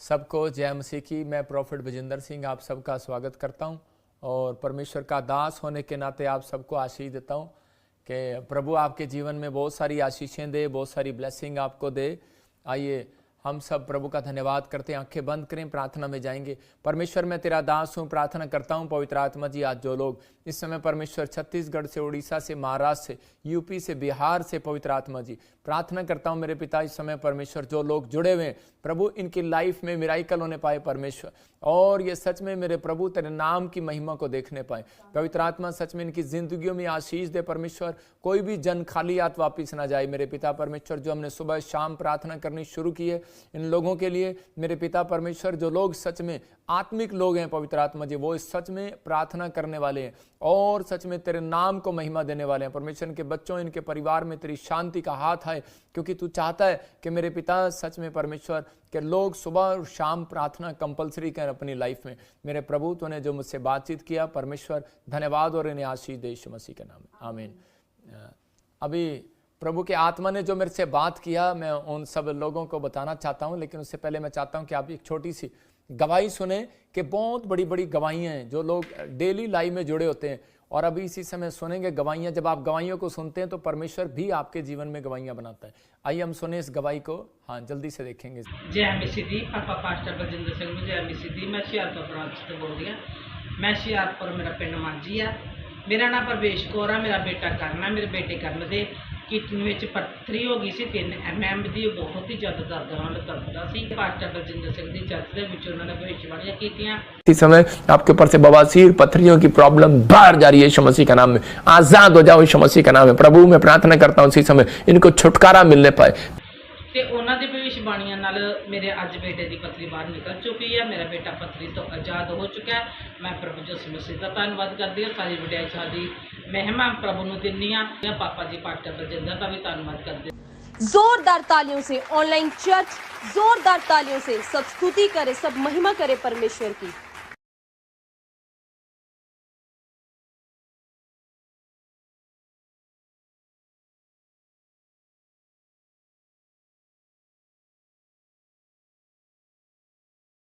सबको जय मसीह की। मैं प्रॉफिट विजेंद्र सिंह आप सबका स्वागत करता हूं और परमेश्वर का दास होने के नाते आप सबको आशीष देता हूं कि प्रभु आपके जीवन में बहुत सारी आशीषें दे, बहुत सारी ब्लेसिंग आपको दे। आइए हम सब प्रभु का धन्यवाद करते हैं। आंखें बंद करें, प्रार्थना में जाएंगे। परमेश्वर मैं तेरा दास हूं, प्रार्थना करता हूं पवित्र आत्मा जी, आज जो लोग इस समय परमेश्वर छत्तीसगढ़ से, उड़ीसा से, महाराष्ट्र से, यूपी से, बिहार से, पवित्र आत्मा जी प्रार्थना करता हूं मेरे पिता इस समय परमेश्वर जो लोग जुड़े हुए हैं प्रभु, इनकी लाइफ में मिराइकल होने पाए परमेश्वर, और ये सच में मेरे प्रभु तेरे नाम की महिमा को देखने पाए। पवित्र आत्मा सच में इनकी जिंदगियों में आशीष दे परमेश्वर। कोई भी जन खाली हाथ वापिस ना जाए मेरे पिता परमेश्वर। जो हमने सुबह शाम प्रार्थना करनी शुरू की है इन लोगों के लिए मेरे पिता परमेश्वर, जो लोग सच में आत्मिक लोग हैं पवित्र आत्मा जी, वो इस सच में प्रार्थना करने वाले हैं और सच में तेरे नाम को महिमा देने वाले हैं परमेश्वर। इनके बच्चों, इनके परिवार में तेरी शांति का हाथ है, क्योंकि तू चाहता है कि मेरे पिता सच में परमेश्वर कि लोग सुबह और शाम प्रार्थना कंपलसरी करें अपनी लाइफ में। मेरे प्रभु तूने जो मुझसे बातचीत किया परमेश्वर, धन्यवाद और इन्हें आशीष दे यीशु मसीह के नाम में, आमीन। अभी प्रभु के आत्मा ने जो मेरे से बात किया मैं उन सब लोगों को बताना चाहता हूं, लेकिन उससे पहले मैं चाहता हूं कि आप एक छोटी सी गवाही सुने कि बहुत बड़ी बड़ी गवाहियां हैं जो लोग डेली लाइफ में जुड़े होते हैं, और अभी इसी समय सुनेंगे गवाहियां। जब आप गवाहियों को सुनते हैं तो परमेश्वर भी आपके जीवन में गवाहियां बनाता है। आइए हम सुने इस गवाही को, हाँ जल्दी से देखेंगे। जय मसीह दी। पापा पास्टर बलजिंदर सिंह ਨੂੰ जय मसीह दी। मैं ਹੁਸ਼ਿਆਰਪੁਰ ब्रांच ਤੋਂ बोल रही हूँ। मैं ਹੁਸ਼ਿਆਰਪੁਰ मेरा पिंड मांझी है। मेरा नाम प्रवेश कौर है। मेरा बेटा करना, मेरे बेटे ਕਰਨ ਦੇ किडनी ਵਿੱਚ पत्थरी हो गई सी 3 mm ਦੀ। बहुत ही ज़्यादा दर्द ਨਾਲ ਕਰਦਾ ਸੀ। पास्टर बलजिंदर सिंह ਦੀ ਚਰਚ ਦੇ ਵਿੱਚ ਉਹਨਾਂ ਨੇ ਭविष्यवाणियां कीतियां। इस समय आपके ऊपर से बवासीर पत्थरियों की प्रॉब्लम बाहर जा रही है यीशु मसीह का नाम में। आजाद हो जाओ यीशु मसीह का नाम है। प्रभु मैं प्रार्थना करता हूँ इसी समय इनको छुटकारा मिलने पाए। ਤੇ ਉਹਨਾਂ ਦੇ ਭविष्यवाणियां ਨਾਲ ਮੇਰੇ ਅੱਜ ਬੇਟੇ ਦੀ ਪੱਥਰੀ ਬਾਹਰ ਨਿਕਲ ਚੁੱਕੀ ਹੈ। ਮੇਰਾ ਬੇਟਾ ਪੱਥਰੀ ਤੋਂ ਆਜ਼ਾਦ ਹੋ ਚੁੱਕਾ ਹੈ। ਮੈਂ ਪ੍ਰਭੂ ਯਿਸੂ ਮਸੀਹ ਦਾ ਧੰਨਵਾਦ ਕਰਦੀ ਹਾਂ। ਸਾਰੀ ਵਡਿਆਈ ਸਾਡੀ ਮਹਿਮਾ ਪ੍ਰਭੂ ਨੂੰ ਦਿੰਦੀ ਹਾਂ। ਪਾਪਾ ਜੀ ਪਾਸਟਰ ਬਲਜਿੰਦਰ ਦਾ ਵੀ ਧੰਨਵਾਦ ਕਰਦੀ ਹਾਂ। जोरदार तालियों से ऑनलाइन चर्च, जोरदार तालियों से सब स्तुति करे, सब महिमा करे परमेश्वर की।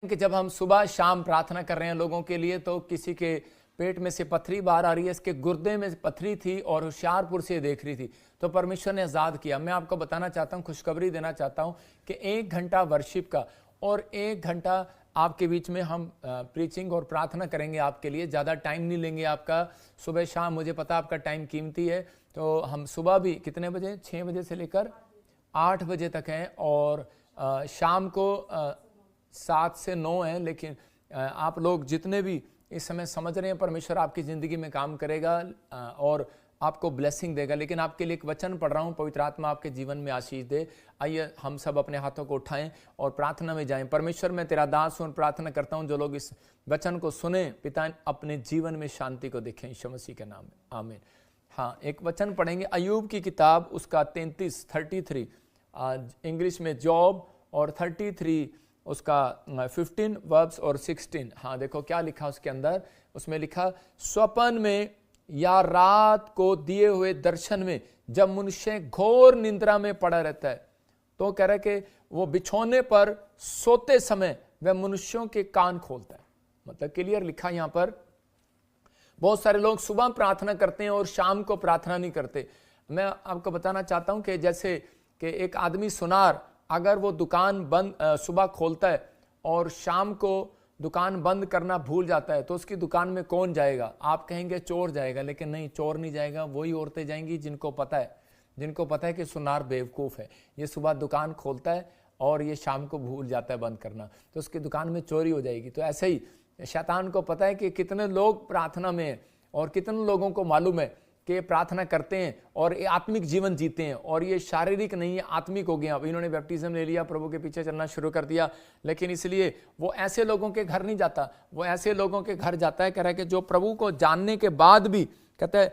कि जब हम सुबह शाम प्रार्थना कर रहे हैं लोगों के लिए, तो किसी के पेट में से पथरी बाहर आ रही है, इसके गुर्दे में पथरी थी और होशियारपुर से देख रही थी, तो परमेश्वर ने आज़ाद किया। मैं आपको बताना चाहता हूं, खुशखबरी देना चाहता हूं कि 1 घंटा वर्शिप का और 1 घंटा आपके बीच में हम प्रीचिंग और प्रार्थना करेंगे आपके लिए। ज़्यादा टाइम नहीं लेंगे आपका, सुबह शाम मुझे पता आपका टाइम कीमती है, तो हम सुबह भी कितने बजे, 6 बजे से लेकर 8 बजे तक हैं, और शाम को 7 से 9 है। लेकिन आप लोग जितने भी इस समय समझ रहे हैं परमेश्वर आपकी ज़िंदगी में काम करेगा और आपको ब्लेसिंग देगा। लेकिन आपके लिए एक वचन पढ़ रहा हूँ, पवित्र आत्मा आपके जीवन में आशीष दे। आइए हम सब अपने हाथों को उठाएं और प्रार्थना में जाएं। परमेश्वर मैं तेरा दास हूँ, प्रार्थना करता हूँ जो लोग इस वचन को सुने पिता अपने जीवन में शांति को देखें यीशु मसीह के नाम में, आमीन। हाँ, एक वचन पढ़ेंगे अय्यूब की किताब, उसका 33 इंग्लिश में जॉब, और 33 उसका 15 वर्ब्स और 16। हाँ देखो क्या लिखा उसके अंदर, उसमें लिखा स्वप्न में या रात को दिए हुए दर्शन में जब मनुष्य घोर निंद्रा में पड़ा रहता है, तो कह रहा है कि वो बिछौने पर सोते समय वह मनुष्यों के कान खोलता है। मतलब क्लियर लिखा यहाँ पर। बहुत सारे लोग सुबह प्रार्थना करते हैं और शाम को प्रार्थना नहीं करते। मैं आपको बताना चाहता हूँ कि जैसे कि एक आदमी सुनार, अगर वो दुकान बंद सुबह खोलता है और शाम को दुकान बंद करना भूल जाता है, तो उसकी दुकान में कौन जाएगा? आप कहेंगे चोर जाएगा, लेकिन नहीं, चोर नहीं जाएगा। वही औरतें जाएंगी जिनको पता है कि सुनार बेवकूफ़ है। ये सुबह दुकान खोलता है और ये शाम को भूल जाता है बंद करना, तो उसकी दुकान में चोरी हो जाएगी। तो ऐसे ही शैतान को पता है कि कितने लोग प्रार्थना में हैं और कितने लोगों को मालूम है कि प्रार्थना करते हैं और ये आत्मिक जीवन जीते हैं, और ये शारीरिक नहीं है, आत्मिक हो गया। अब इन्होंने बैप्टिज्म ले लिया, प्रभु के पीछे चलना शुरू कर दिया, लेकिन इसलिए वो ऐसे लोगों के घर नहीं जाता, वो ऐसे लोगों के घर जाता है। कह रहा है कि जो प्रभु को जानने के बाद भी कहते हैं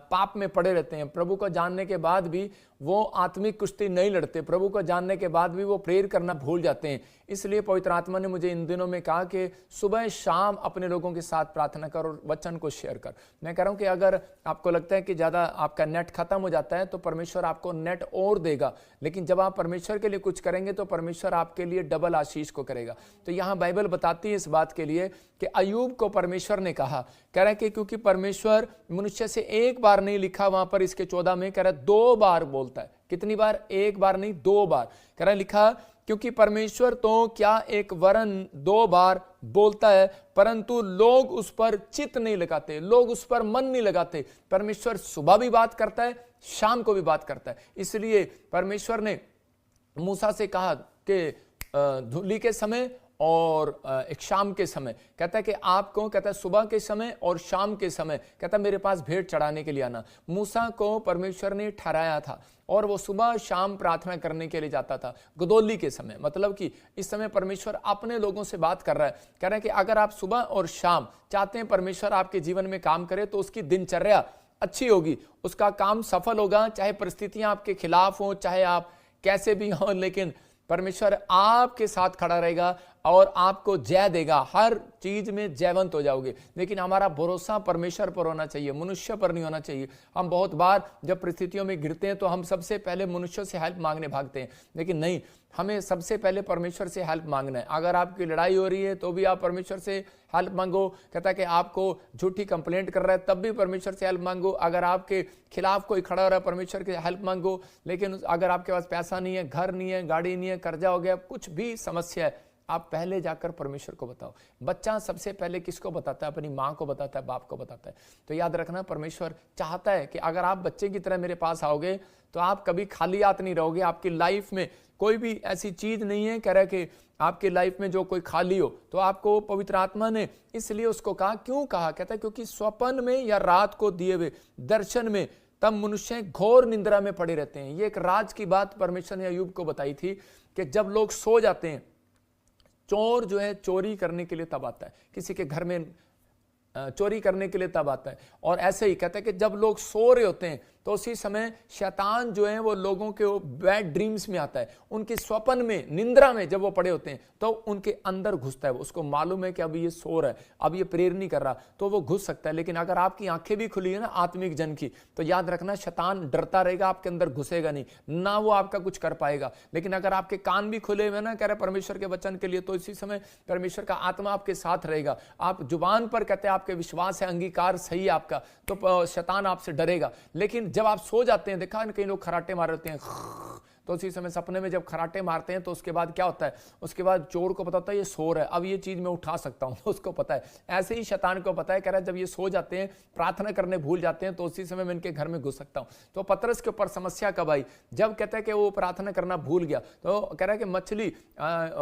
पाप में पड़े रहते हैं, प्रभु को जानने के बाद भी वो आत्मिक कुश्ती नहीं लड़ते, प्रभु को जानने के बाद भी वो प्रेयर करना भूल जाते हैं। इसलिए पवित्र आत्मा ने मुझे इन दिनों में कहा कि सुबह शाम अपने लोगों के साथ प्रार्थना कर और वचन को शेयर कर। मैं कह रहा हूं कि अगर आपको लगता है कि ज़्यादा आपका नेट खत्म हो जाता है तो परमेश्वर आपको नेट और देगा, लेकिन जब आप परमेश्वर के लिए कुछ करेंगे तो परमेश्वर आपके लिए डबल आशीष को करेगा। तो यहाँ बाइबल बताती है इस बात के लिए कि अय्यूब को परमेश्वर ने कहा, कह रहा है कि क्योंकि परमेश्वर मनुष्य से एक बार नहीं लिखा, वहां पर इसके 14 में कह रहा है 2 बार बोलता है। कितनी बार? एक बार नहीं, 2 बार कह रहा है लिखा, क्योंकि परमेश्वर तो क्या एक वरन 2 बार बोलता है, परंतु लोग उस पर चित्त नहीं लगाते, लोग उस पर मन नहीं लगाते। परमेश्वर सुबह भी बात करता है, शाम को भी बात करता है। इसलिए परमेश्वर ने मूसा से कहा कि धूली के समय और एक शाम के समय, कहता है कि आपको, कहता है सुबह के समय और शाम के समय, कहता है मेरे पास भेंट चढ़ाने के लिए आना। मूसा को परमेश्वर ने ठहराया था और वो सुबह शाम प्रार्थना करने के लिए जाता था, गदोली के समय। मतलब कि इस समय परमेश्वर अपने लोगों से बात कर रहा है, कह रहा है कि अगर आप सुबह और शाम चाहते हैं परमेश्वर आपके जीवन में काम करे तो उसकी दिनचर्या अच्छी होगी, उसका काम सफल होगा, चाहे परिस्थितियां आपके खिलाफ हो, चाहे आप कैसे भी हों, लेकिन परमेश्वर आपके साथ खड़ा रहेगा और आपको जय देगा। हर चीज में जयवंत हो जाओगे। लेकिन हमारा भरोसा परमेश्वर पर होना चाहिए, मनुष्य पर नहीं होना चाहिए। हम बहुत बार जब परिस्थितियों में गिरते हैं तो हम सबसे पहले मनुष्यों से हेल्प मांगने भागते हैं, लेकिन नहीं, हमें सबसे पहले परमेश्वर से हेल्प मांगना है। अगर आपकी लड़ाई हो रही है तो भी आप परमेश्वर से हेल्प मांगो। कहता है कि आपको झूठी कंप्लेंट कर रहा है तब भी परमेश्वर से हेल्प मांगो। अगर आपके खिलाफ कोई खड़ा हो रहा है परमेश्वर की हेल्प मांगो। लेकिन अगर आपके पास पैसा नहीं है, घर नहीं है, गाड़ी नहीं है, कर्जा हो गया, कुछ भी समस्या है, आप पहले जाकर परमेश्वर को बताओ। बच्चा सबसे पहले किसको बताता है? अपनी माँ को बताता है, बाप को बताता है। तो याद रखना, परमेश्वर चाहता है कि अगर आप बच्चे की तरह मेरे पास आओगे तो आप कभी खाली हाथ नहीं रहोगे। आपकी लाइफ में कोई भी ऐसी चीज नहीं है कह रहा कि आपकी लाइफ में जो कोई खाली हो। तो आपको पवित्र आत्मा ने इसलिए उसको कहा, क्यों कहा? कहता है क्योंकि स्वप्न में या रात को दिए हुए दर्शन में तब मनुष्य घोर निंद्रा में पड़े रहते हैं। ये एक राज की बात परमेश्वर ने अय्यूब को बताई थी कि जब लोग सो जाते हैं, चोर जो है चोरी करने के लिए तब आता है, किसी के घर में चोरी करने के लिए तब आता है। और ऐसे ही कहते हैं कि जब लोग सो रहे होते हैं तो उसी समय शैतान जो है वो लोगों के बैड ड्रीम्स में आता है, उनके स्वप्न में, निंद्रा में जब वो पड़े होते हैं तो उनके अंदर घुसता है। उसको मालूम है कि अब ये सो रहा है, अब ये प्रेयर नहीं कर रहा, तो वो घुस सकता है। लेकिन अगर आपकी आंखें भी खुली है ना आत्मिक जन की, तो याद रखना शैतान डरता रहेगा, आपके अंदर घुसेगा नहीं, ना वो आपका कुछ कर पाएगा। लेकिन अगर आपके कान भी खुले हुए ना कह रहे परमेश्वर के वचन के लिए, तो इसी समय परमेश्वर का आत्मा आपके साथ रहेगा। आप जुबान पर कहते हैं आपके विश्वास है, अंगीकार सही है आपका, तो शैतान आपसे डरेगा। लेकिन जब आप सो जाते हैं, देखा कई लोग खराटे मार रहे हैं, तो उसी समय सपने में जब खराटे मारते हैं तो उसके बाद क्या होता है? उसके बाद चोर को पता होता है ये सो रहा है, अब ये चीज मैं उठा सकता हूं, तो उसको पता है। ऐसे ही शैतान को पता है, कह रहा है जब ये सो जाते हैं, प्रार्थना करने भूल जाते हैं, तो उसी समय मैं इनके घर में घुस सकता हूं। तो पतरस के ऊपर समस्या कब आई? जब कहता है कि वो प्रार्थना करना भूल गया। तो कह रहा है कि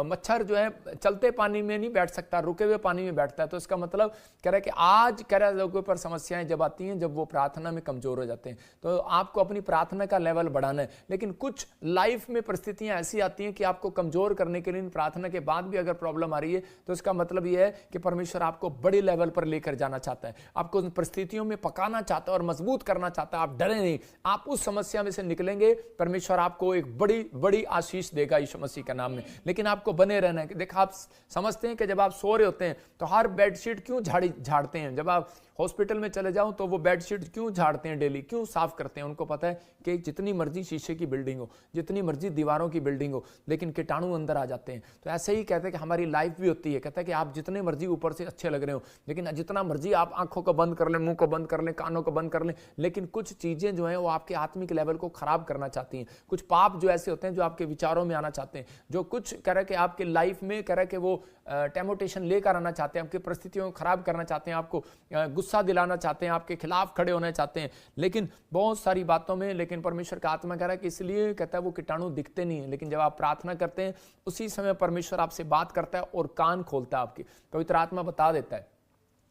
मच्छर जो है चलते पानी में नहीं बैठ सकता, रुके हुए पानी में बैठता है। तो इसका मतलब कह रहा है कि आज कह रहा है लोगों पर समस्याएं जब आती हैं, जब वो प्रार्थना में कमजोर हो जाते हैं। तो आपको अपनी प्रार्थना का लेवल बढ़ाना है। लेकिन कुछ लाइफ में परिस्थितियां ऐसी आती हैं कि आपको कमजोर करने के लिए प्रार्थना के बाद भी अगर प्रॉब्लम आ रही है, तो इसका मतलब यह है कि परमेश्वर आपको बड़े लेवल पर लेकर जाना चाहता है, आपको उन परिस्थितियों में पकाना चाहता है और मजबूत करना चाहता है। आप डरे नहीं, आप उस समस्या में से निकलेंगे, परमेश्वर आपको एक बड़ी बड़ी आशीष देगा यीशु मसीह के नाम में। लेकिन आपको बने रहना है। देखा, आप समझते हैं कि जब आप सो रहे होते हैं तो हर बेडशीट क्यों झाड़ते हैं? जब आप हॉस्पिटल में चले जाओ तो वो बेडशीट क्यों झाड़ते हैं डेली, क्यों साफ करते हैं? उनको पता है कि जितनी मर्जी शीशे की बिल्डिंग हो, जितनी मर्जी दीवारों की बिल्डिंग हो, लेकिन कीटाणु अंदर आ जाते हैं। तो ऐसे ही कहते हैं कि हमारी लाइफ भी होती है। कहता है कि आप जितने मर्जी ऊपर से अच्छे लग रहे हो, लेकिन जितना मर्जी आप आंखों को बंद कर लें, मुंह को बंद कर लें, कानों को बंद कर लें, लेकिन कुछ चीजें जो हैं वो आपके आत्मिक लेवल को खराब करना चाहती हैं। कुछ पाप जो ऐसे होते हैं जो आपके विचारों में आना चाहते हैं, जो कुछ कह रहा है कि आपके लाइफ में कह रहा है कि वो टेम्पटेशन लेकर आना चाहते हैं, आपकी परिस्थितियों को खराब करना चाहते हैं, आपको गुस्सा दिलाना चाहते हैं, आपके खिलाफ खड़े होना चाहते हैं। लेकिन बहुत सारी बातों में, लेकिन परमेश्वर का आत्मा कह रहा है कि इसलिए कहता है वो कीटाणु दिखते नहीं है। लेकिन जब आप प्रार्थना करते हैं उसी समय परमेश्वर आपसे बात करता है और कान खोलता है आपकी। पवित्र आत्मा बता देता है,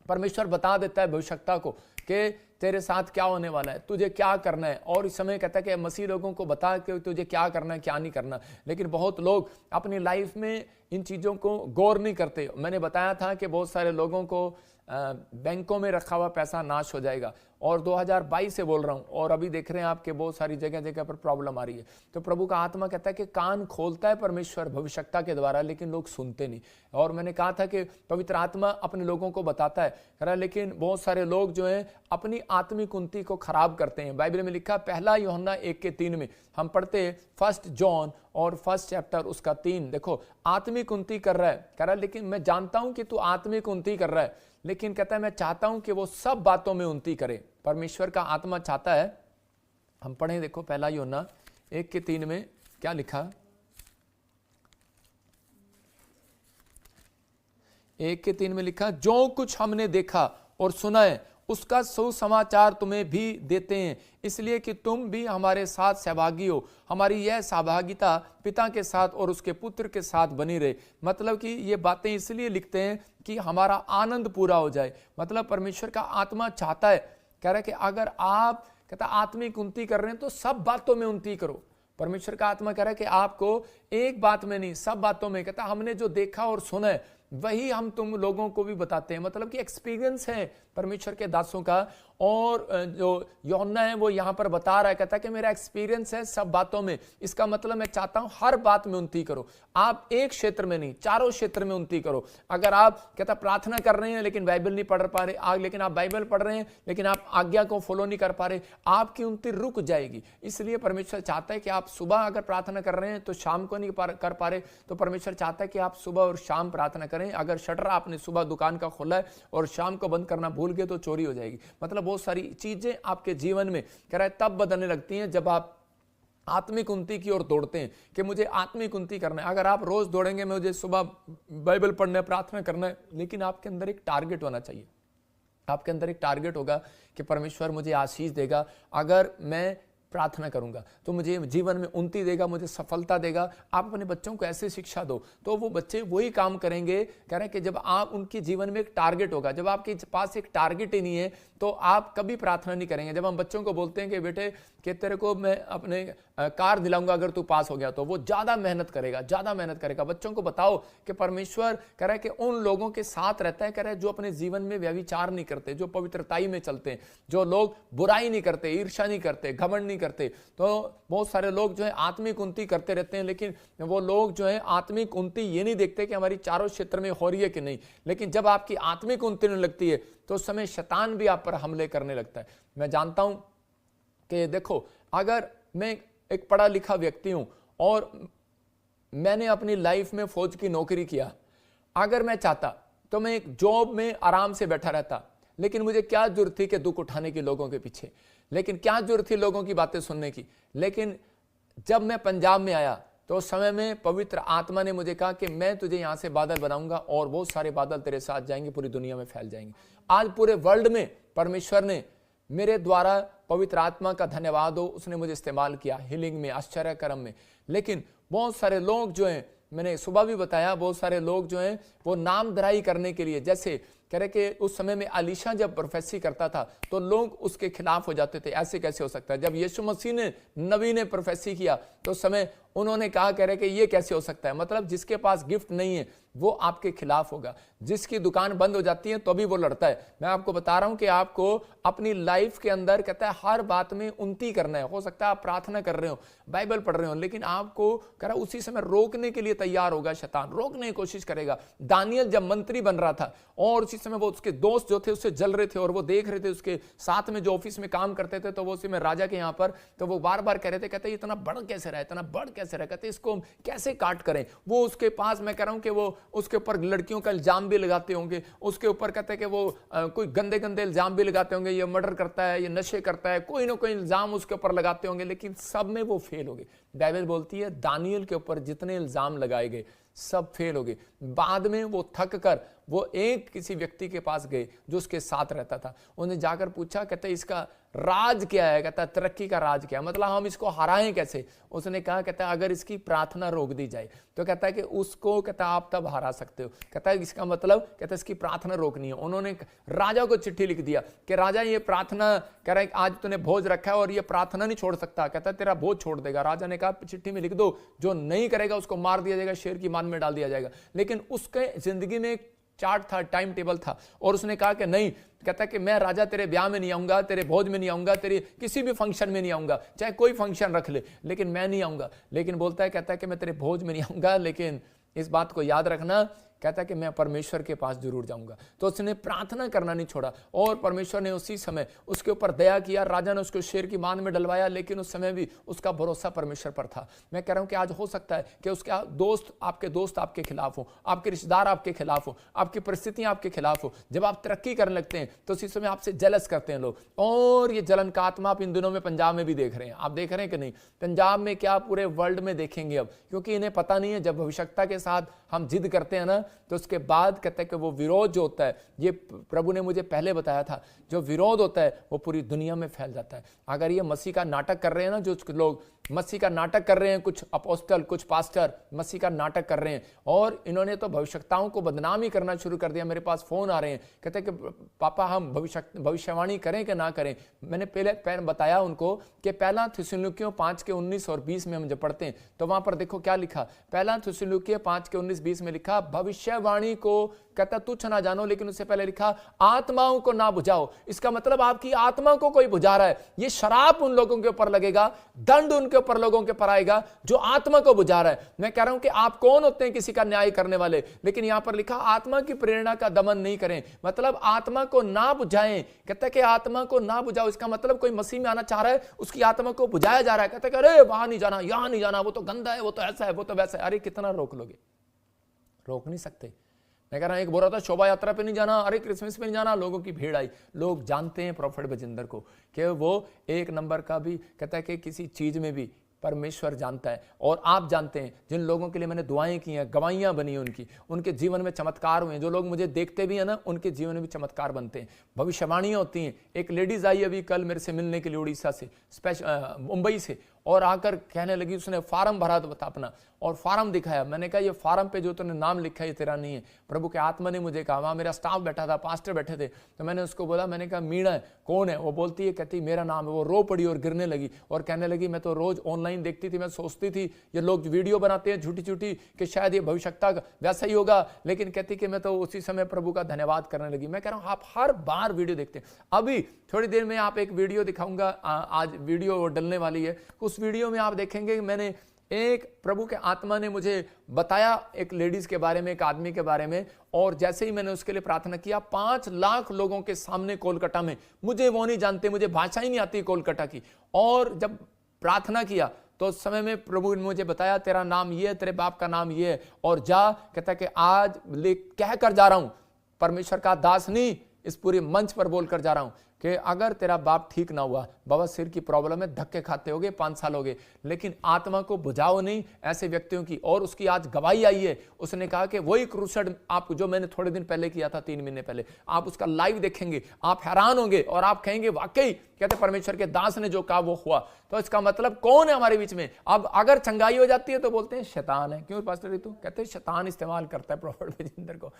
परमेश्वर बता देता है भविष्यता को कि तेरे साथ क्या होने वाला है, तुझे क्या करना है। और इस समय कहता है कि मसीह लोगों को बता कि तुझे क्या करना है, क्या नहीं करना। लेकिन बहुत लोग अपनी लाइफ में इन चीज़ों को गौर नहीं करते। मैंने बताया था कि बहुत सारे लोगों को बैंकों में रखा हुआ पैसा नाश हो जाएगा और 2022 से बोल रहा हूं, और अभी देख रहे हैं आपके बहुत सारी जगह जगह पर प्रॉब्लम आ रही है। तो प्रभु का आत्मा कहता है कि कान खोलता है परमेश्वर भविष्यता के द्वारा, लेकिन लोग सुनते नहीं। और मैंने कहा था कि पवित्र आत्मा अपने लोगों को बताता है, लेकिन बहुत सारे लोग जो हैं अपनी आत्मिक उन्नति को खराब करते हैं। बाइबल में लिखा पहला यूहन्ना 1:3 में हम पढ़ते हैं, 1 जॉन और 1 चैप्टर उसका 3, देखो आत्मिक उन्नति कर रहा है, लेकिन मैं जानता हूं कि तू आत्मिक उन्नति कर रहा है, लेकिन कहता है मैं चाहता हूं कि वो सब बातों में उन्नति करे। परमेश्वर का आत्मा चाहता है। हम पढ़ें, देखो पहला यूहन्ना 1:3 में क्या लिखा, 1:3 में लिखा, जो कुछ हमने देखा और सुना है उसका सुसमाचार तुम्हें भी देते हैं, इसलिए कि तुम भी हमारे साथ सहभागी हो। हमारी यह सहभागिता पिता के साथ और उसके पुत्र के साथ बनी रहे। मतलब कि ये बातें इसलिए लिखते हैं कि हमारा आनंद पूरा हो जाए। मतलब परमेश्वर का आत्मा चाहता है, कह रहा है कि अगर आप कहता आत्मिक उन्नति कर रहे हैं तो सब बातों में उन्नति करो। परमेश्वर का आत्मा कह रहा है कि आपको एक बात में नहीं, सब बातों में। कहता हमने जो देखा और सुना है वही हम तुम लोगों को भी बताते हैं। मतलब कि एक्सपीरियंस है परमेश्वर के दासों का। और जो यूहन्ना है वो यहां पर बता रहा है, कहता है कि मेरा एक्सपीरियंस है सब बातों में। इसका मतलब मैं चाहता हूं हर बात में उन्नति करो। आप एक क्षेत्र में नहीं, चारों क्षेत्र में उन्नति करो। अगर आप कहता प्रार्थना कर रहे हैं लेकिन बाइबल नहीं पढ़ पा रहे, लेकिन आप बाइबल पढ़ रहे हैं लेकिन आप आज्ञा को फॉलो नहीं कर पा रहे, आपकी उन्नति रुक जाएगी। इसलिए परमेश्वर चाहता है कि आप सुबह अगर प्रार्थना कर रहे हैं तो शाम को नहीं कर पा रहे, तो परमेश्वर चाहता है कि आप सुबह और शाम प्रार्थना करें। अगर शटर आपने सुबह दुकान का खोला है और शाम को बंद करना भूल गए तो चोरी हो जाएगी। मतलब बहुत सारी चीजें आपके जीवन में कह रहा है तब बदलने लगती हैं जब आप आत्मिक उन्नति की ओर दौड़ते हैं कि मुझे आत्मिक उन्नति करना है। अगर आप रोज दौड़ेंगे मुझे सुबह बाइबल पढ़ना है, प्रार्थना करना है, लेकिन आपके अंदर एक टारगेट होना चाहिए। आपके अंदर एक टारगेट होगा कि परमेश्वर मुझे आशीष देगा, अगर मैं प्रार्थना करूंगा तो मुझे जीवन में उन्नति देगा, मुझे सफलता देगा। आप अपने बच्चों को ऐसे शिक्षा दो तो वो बच्चे वही काम करेंगे। कह रहे हैं कि जब आप उनके जीवन में एक टारगेट होगा, जब आपके पास एक टारगेट ही नहीं है तो आप कभी प्रार्थना नहीं करेंगे। जब हम बच्चों को बोलते हैं कि बेटे कि तेरे को मैं अपने कार दिलाऊंगा अगर तू पास हो गया, तो वो ज्यादा मेहनत करेगा। बच्चों को बताओ कि परमेश्वर कह रहा है कि उन लोगों के साथ रहता है, कह रहा है जो अपने जीवन में व्यभिचार नहीं करते, जो पवित्रताई में चलते हैं, जो लोग बुराई नहीं करते, ईर्ष्या नहीं करते, घमंड नहीं करते। तो बहुत सारे लोग जो है आत्मिक उन्नति करते रहते हैं, लेकिन वो लोग जो है आत्मिक उन्नति ये नहीं देखते कि हमारी चारों क्षेत्र में हो रही है कि नहीं। लेकिन जब आपकी आत्मिक उन्नति नहीं लगती है तो उस समय शैतान भी आप पर हमले करने लगता है। मैं जानता हूं कि देखो, अगर मैं एक पढ़ा लिखा व्यक्ति हूं और मैंने अपनी लाइफ में फौज की नौकरी किया, अगर मैं चाहता तो मैं एक जॉब में आराम से बैठा रहता, लेकिन मुझे क्या जरूरत थी कि दुख उठाने की लोगों के पीछे, लेकिन क्या जरूरत थी लोगों की बातें सुनने की। लेकिन जब मैं पंजाब में आया तो उस समय में पवित्र आत्मा ने मुझे कहा कि मैं तुझे यहां से बादल बनाऊंगा और बहुत सारे बादल तेरे साथ जाएंगे, पूरी दुनिया में फैल जाएंगे। आज पूरे वर्ल्ड में परमेश्वर ने मेरे द्वारा, पवित्र आत्मा का धन्यवाद हो, उसने मुझे इस्तेमाल किया हीलिंग में, आश्चर्य कर्म में। लेकिन बहुत सारे लोग जो हैं, मैंने सुबह भी बताया, बहुत सारे लोग जो हैं वो नामधराई करने के लिए, जैसे कह रहे कि उस समय में अलीशा जब प्रोफेसी करता था तो लोग उसके खिलाफ हो जाते थे, ऐसे कैसे हो सकता है। जब यीशु मसीह ने, नबी ने प्रोफेसी किया तो उस समय उन्होंने कहा, कह रहे कि ये कैसे हो सकता है। मतलब जिसके पास गिफ्ट नहीं है वो आपके खिलाफ होगा, जिसकी दुकान बंद हो जाती है तो भी वो लड़ता है। मैं आपको बता रहा हूं कि आपको अपनी लाइफ के अंदर कहता है हर बात में उन्नति करना है। हो सकता है आप प्रार्थना कर रहे हो, बाइबल पढ़ रहे हो, लेकिन आपको कह रहा उसी समय रोकने के लिए तैयार होगा शैतान, रोकने की कोशिश करेगा। दानियल जब मंत्री बन रहा था और उसी समय वो उसके दोस्त जो थे उससे जल रहे थे और वो देख रहे थे उसके साथ में जो ऑफिस में काम करते थे, तो वो उसी में राजा के यहाँ पर, तो वो बार बार कह रहे थे, कहते इतना बढ़ कैसे रहा है, इतना बढ़ कैसे रहा, कहते इसको कैसे काट करें। वो उसके पास, मैं कह रहा हूं कि वो उसके ऊपर लड़कियों का इल्जाम भी लगाते होंगे, उसके ऊपर कहते हैं कि वो कोई गंदे गंदे इल्जाम भी लगाते होंगे, ये मर्डर करता है, ये नशे करता है, कोई ना कोई इल्जाम उसके ऊपर लगाते होंगे, लेकिन सब में वो फेल हो गए। बाइबल बोलती है दानियल के ऊपर जितने इल्जाम लगाए गए सब फेल हो गए। बाद में वो थक कर वो एक किसी व्यक्ति के पास गए जो उसके साथ रहता था, उन्हें जाकर पूछा, कहते इसका राज क्या है, कहता तरक्की का राज क्या है, मतलब हम इसको हराएं कैसे। उसने कहा, कहता अगर इसकी प्रार्थना रोक दी जाए, तो कहता है कि उसको, कहता आप तब हरा सकते हो। कहता है इसका मतलब, कहता इसकी प्रार्थना रोकनी है। उन्होंने राजा को चिट्ठी लिख दिया कि राजा ये प्रार्थना, कह रहा है आज तूने भोज रखा है और ये प्रार्थना नहीं छोड़ सकता, कहता तेरा भोज छोड़ देगा। राजा ने कहा चिट्ठी में लिख दो, जो नहीं करेगा उसको मार दिया जाएगा, शेर की मान में डाल दिया जाएगा। लेकिन उसके जिंदगी में चार्ट था, टाइम टेबल था, और उसने कहा कि नहीं, कहता है कि मैं राजा तेरे ब्याह में नहीं आऊंगा, तेरे भोज में नहीं आऊंगा, तेरे किसी भी फंक्शन में नहीं आऊंगा, चाहे कोई फंक्शन रख ले, लेकिन मैं नहीं आऊंगा। लेकिन बोलता है, कहता है कि मैं तेरे भोज में नहीं आऊंगा, लेकिन इस बात को याद रखना, कहता है कि मैं परमेश्वर के पास जरूर जाऊंगा। तो उसने प्रार्थना करना नहीं छोड़ा, और परमेश्वर ने उसी समय उसके ऊपर दया किया। राजा ने उसको शेर की बांध में डलवाया, लेकिन उस समय भी उसका भरोसा परमेश्वर पर था। मैं कह रहा हूं कि आज हो सकता है कि उसके दोस्त आपके खिलाफ हो, आपके रिश्तेदार आपके खिलाफ हो, आपकी परिस्थितियां आपके खिलाफ हो। जब आप तरक्की करने लगते हैं तो उसी समय आपसे जेलस करते हैं लोग, और ये जलन का आत्मा आप इन दिनों में पंजाब में भी देख रहे हैं। आप देख रहे हैं कि नहीं? पंजाब में क्या, पूरे वर्ल्ड में देखेंगे अब, क्योंकि इन्हें पता नहीं है, जब भविष्यता के साथ हम जिद करते हैं ना, तो उसके बाद कहते हैं कि वो विरोध जो होता है, ये प्रभु ने मुझे पहले बताया था, जो विरोध होता है वो पूरी दुनिया में फैल जाता है। अगर ये मसीह का नाटक कर रहे हैं ना, जो लोग मसीह का नाटक कर रहे हैं, कुछ अपोस्टल, कुछ पास्टर मसीह का नाटक कर रहे हैं, और इन्होंने तो भविष्यताओं को बदनाम ही करना शुरू कर दिया। मेरे पास फोन आ रहे हैं, कहते हैं कि पापा हम भविष्यवाणी करें कि ना करें। मैंने पहले बताया उनको कि पहला थिस्सलुनीकियों 5:19 और 20 में हम जब पढ़ते हैं तो वहां पर देखो क्या लिखा। पहला थिस्सलुनीकियों 5:19-20 में लिखा, भविष्यवाणी को कहता तुच्छ ना जानो, लेकिन उससे पहले लिखा आत्माओं को ना बुझाओ। इसका मतलब आपकी आत्मा को कोई बुझा रहा है, ये शराब उन लोगों के ऊपर लगेगा, दंड उनके ऊपर लोगों के ऊपर आएगा जो आत्मा को बुझा रहा है। मैं कह रहा हूं कि आप कौन होते हैं किसी का न्याय करने वाले, लेकिन यहां पर लिखा आत्मा की प्रेरणा का दमन नहीं करें, मतलब आत्मा को ना बुझाएं। कहता है कि आत्मा को ना बुझाओ, इसका मतलब कोई मसीह में आना चाह रहा है, उसकी आत्मा को बुझाया जा रहा है। कहता है कि अरे वहां नहीं जाना, यहां नहीं जाना, वो तो गंदा है, वो तो ऐसा है, वो तो वैसा है। अरे कितना रोक लोगे? रोक नहीं सकते। मैं कह रहा हूं, एक बोला था शोभा यात्रा पे नहीं जाना, अरे क्रिसमस पे नहीं जाना, लोगों की भीड़ आई। लोग जानते हैं प्रोफेट बजिंदर को कि वो एक नंबर का भी, कहता है कि किसी चीज में भी परमेश्वर जानता है। और आप जानते हैं जिन लोगों के लिए मैंने दुआएं की हैं, गवाहियां बनी हैं उनकी, उनके जीवन में चमत्कार हुए हैं। जो लोग मुझे देखते भी हैं ना, उनके जीवन में भी चमत्कार बनते हैं, भविष्यवाणियां होती हैं। एक लेडीज आई अभी कल मेरे से मिलने के लिए उड़ीसा से, मुंबई से, और आकर कहने लगी, उसने फार्म भरा था अपना, और फार्म दिखाया। मैंने कहा ये फार्म पे जो तूने नाम लिखा है ये तेरा नहीं है, प्रभु के आत्मा ने मुझे कहा। वहां मेरा स्टाफ बैठा था, पास्टर बैठे थे, तो मैंने उसको बोला, मैंने कहा मीणा है, कौन है? वो बोलती है, कहती मेरा नाम है। वो रो पड़ी और गिरने लगी और कहने लगी, मैं तो रोज ऑनलाइन देखती थी, मैं सोचती थी ये लोग वीडियो बनाते हैं झूठी झूठी कि शायद ये भविष्यता वैसा ही होगा, लेकिन कहती कि मैं तो उसी समय प्रभु का धन्यवाद करने लगी। मैं कह रहा हूं आप हर बार वीडियो देखते हैं। अभी थोड़ी देर में आप एक वीडियो दिखाऊंगा, आज वीडियो डलने वाली है, उस वीडियो में आप देखेंगे मैंने एक प्रभु के आत्मा ने मुझे बताया एक लेडीज के बारे में, एक आदमी के बारे में, और जैसे ही मैंने उसके लिए प्रार्थना किया, 5 लाख लोगों के सामने कोलकाता में, मुझे वो नहीं जानते, मुझे भाषा ही नहीं आती कोलकाता की, और जब प्रार्थना किया तो उस समय में प्रभु ने मुझे बताया तेरा नाम ये है, तेरे बाप का नाम ये है, और जा, कहता कि आज कह कर जा रहा हूं, परमेश्वर का दास नहीं, इस पूरे मंच पर बोलकर जा रहा हूं कि अगर तेरा बाप ठीक ना हुआ, बवासीर की प्रॉब्लम है, धक्के खाते होगे, 5 साल हो गए, लेकिन आत्मा को बुझाओ नहीं ऐसे व्यक्तियों की। और उसकी आज गवाही आई है, उसने कहा कि वही क्रूसेड आप जो मैंने थोड़े दिन पहले किया था, 3 महीने पहले, आप उसका लाइव देखेंगे, आप हैरान होंगे और आप कहेंगे वाकई कहते परमेश्वर के दास ने जो कहा वो हुआ। तो इसका मतलब कौन है हमारे बीच में? अब अगर चंगाई हो जाती है तो बोलते हैं शैतान है। क्यों पास्टर रितु? कहते हैं शैतान इस्तेमाल करता है प्रोफेट बजिंदर को।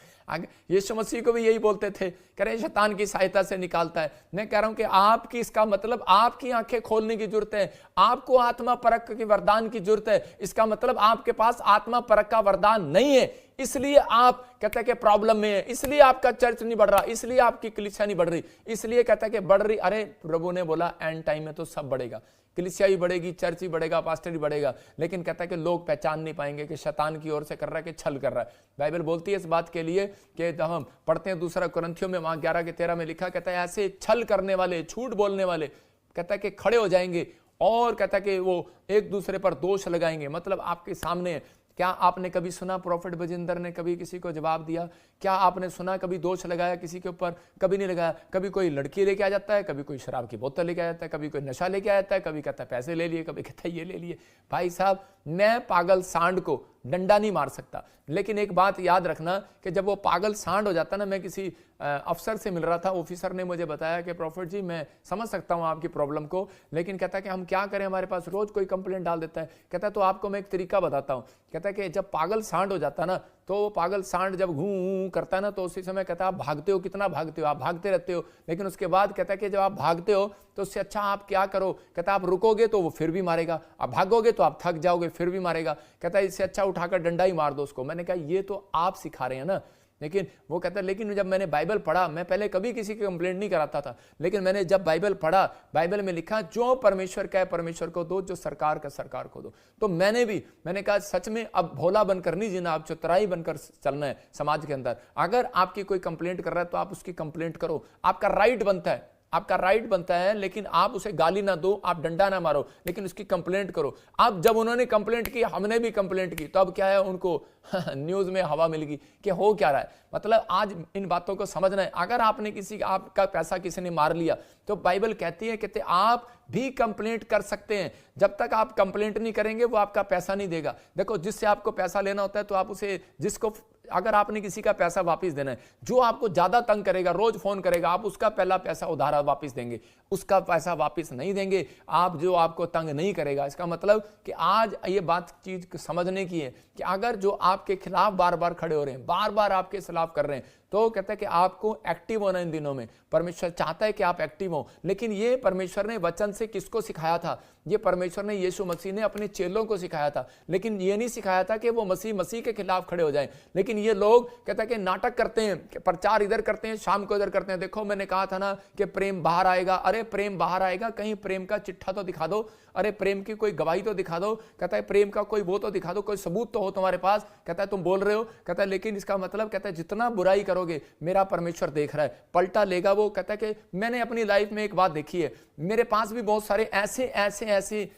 यीशु मसीह को भी यही बोलते थे, कह रहे शैतान की सहायता से निकालता है। मैं कह रहा हूं कि आपकी, इसका मतलब आपकी आंखें खोलने की जरूरत है, आपको आत्मा परख की वरदान की जरूरत है। इसका मतलब आपके पास आत्मा परख का वरदान नहीं है, इसलिए आप कहते हैं कि प्रॉब्लम में है, इसलिए आपका चर्च नहीं बढ़ रहा, इसलिए आपकी कलीसिया नहीं बढ़ रही, इसलिए कहता है कि बढ़ रही। अरे प्रभु ने बोला एंड टाइम में तो सब बढ़ेगा, कलीसिया भी बढ़ेगी, चर्च भी बढ़ेगा, पास्टर भी बढ़ेगा, लेकिन कहता है कि लोग पहचान नहीं पाएंगे कि शैतान की ओर से कर रहा है कि छल कर रहा है। बाइबल बोलती है इस बात के लिए कि जब हम पढ़ते हैं 2 कुरिन्थियों में, वहां 11:13 में लिखा, कहता है ऐसे छल करने वाले, झूठ बोलने वाले, कहता है कि खड़े हो जाएंगे, और कहता है कि वो एक दूसरे पर दोष लगाएंगे। मतलब आपके सामने, क्या आपने कभी सुना प्रोफेट बजिंदर ने कभी किसी को जवाब दिया? क्या आपने सुना कभी दोष लगाया किसी के ऊपर? कभी नहीं लगाया। कभी कोई लड़की लेके आ जाता है, कभी कोई शराब की बोतल लेके आ जाता है, कभी कोई नशा लेके आ जाता है, कभी कहता है पैसे ले लिए, कभी कहता है ये ले लिए। भाई साहब, मैं पागल सांड को डंडा नहीं मार सकता, लेकिन एक बात याद रखना कि जब वो पागल सांड हो जाता ना, मैं किसी अफसर से मिल रहा था, ऑफिसर ने मुझे बताया कि प्रोफेट जी मैं समझ सकता हूं आपकी प्रॉब्लम को, लेकिन कहता है कि हम क्या करें, हमारे पास रोज कोई कंप्लेंट डाल देता है। कहता है तो आपको मैं एक तरीका बताता हूं। कहता है कि जब पागल सांड हो जाता ना, तो पागल सांड जब घूं करता है ना, तो उसी समय कहता है आप भागते हो, कितना भागते हो, आप भागते रहते हो, लेकिन उसके बाद कहता है कि जब आप भागते हो तो उससे अच्छा आप क्या करो, कहता है आप रुकोगे तो वो फिर भी मारेगा, आप भागोगे तो आप थक जाओगे, फिर भी मारेगा। कहता है इससे अच्छा उठाकर डंडा ही मार दो उसको। मैंने कहा ये तो आप सिखा रहे हैं ना, लेकिन वो कहता है लेकिन जब मैंने बाइबल पढ़ा, मैं पहले कभी किसी की कंप्लेंट नहीं कराता था, लेकिन मैंने जब बाइबल पढ़ा, बाइबल में लिखा जो परमेश्वर का है परमेश्वर को दो, जो सरकार का सरकार को दो। तो मैंने कहा सच में अब भोला बनकर नहीं जीना, अब चतुराई बनकर चलना है समाज के अंदर। अगर आपकी कोई कंप्लेंट कर रहा है तो आप उसकी कंप्लेंट करो, आपका राइट बनता है, आपका राइट बनता है, लेकिन आप उसे गाली ना दो, आप डंडा ना मारो, लेकिन उसकी कंप्लेंट करो। अब जब उन्होंने कंप्लेंट की, हमने भी कंप्लेंट की, तो अब क्या है, उनको न्यूज में हवा मिल गई कि हो क्या रहा है। मतलब आज इन बातों को समझना है। अगर आपने आपका पैसा किसी ने मार लिया तो बाइबल कहती है, कहते आप भी कंप्लेंट कर सकते हैं, जब तक आप कंप्लेंट नहीं करेंगे वो आपका पैसा नहीं देगा। देखो जिससे आपको पैसा लेना होता है तो आप उसे, जिसको अगर आपने किसी का पैसा वापस देना है, जो आपको ज्यादा तंग करेगा, रोज फोन करेगा, आप उसका पहला पैसा उधार वापस देंगे, उसका पैसा वापस नहीं देंगे आप जो आपको तंग नहीं करेगा। इसका मतलब कि आज ये बात चीज समझने की है कि अगर जो आपके खिलाफ बार बार खड़े हो रहे हैं, बार बार आपके खिलाफ कर रहे हैं, तो कहता है कि आपको एक्टिव होना इन दिनों में। परमेश्वर चाहता है कि आप एक्टिव हो, लेकिन ये परमेश्वर ने वचन से किसको सिखाया था? ये परमेश्वर ने, यीशु मसीह ने अपने चेलों को सिखाया था, लेकिन ये नहीं सिखाया था कि वो मसीह के खिलाफ खड़े हो जाएं। लेकिन ये लोग कहता है कि नाटक करते हैं, प्रचार इधर करते हैं, शाम को इधर करते हैं। देखो मैंने कहा था ना कि प्रेम बाहर आएगा। अरे प्रेम बाहर आएगा, कहीं प्रेम का चिट्ठा तो दिखा दो, अरे प्रेम की कोई गवाही तो दिखा दो। कहता है प्रेम का कोई वो तो दिखा दो, कोई सबूत तो हो तुम्हारे पास। कहता है तुम बोल रहे हो, कहता है लेकिन इसका मतलब, कहता है जितना बुराई करोगे मेरा परमेश्वर देख रहा है, पलटा लेगा वो। कहता है कि मैंने अपनी लाइफ में एक बात देखी है, मेरे पास भी बहुत सारे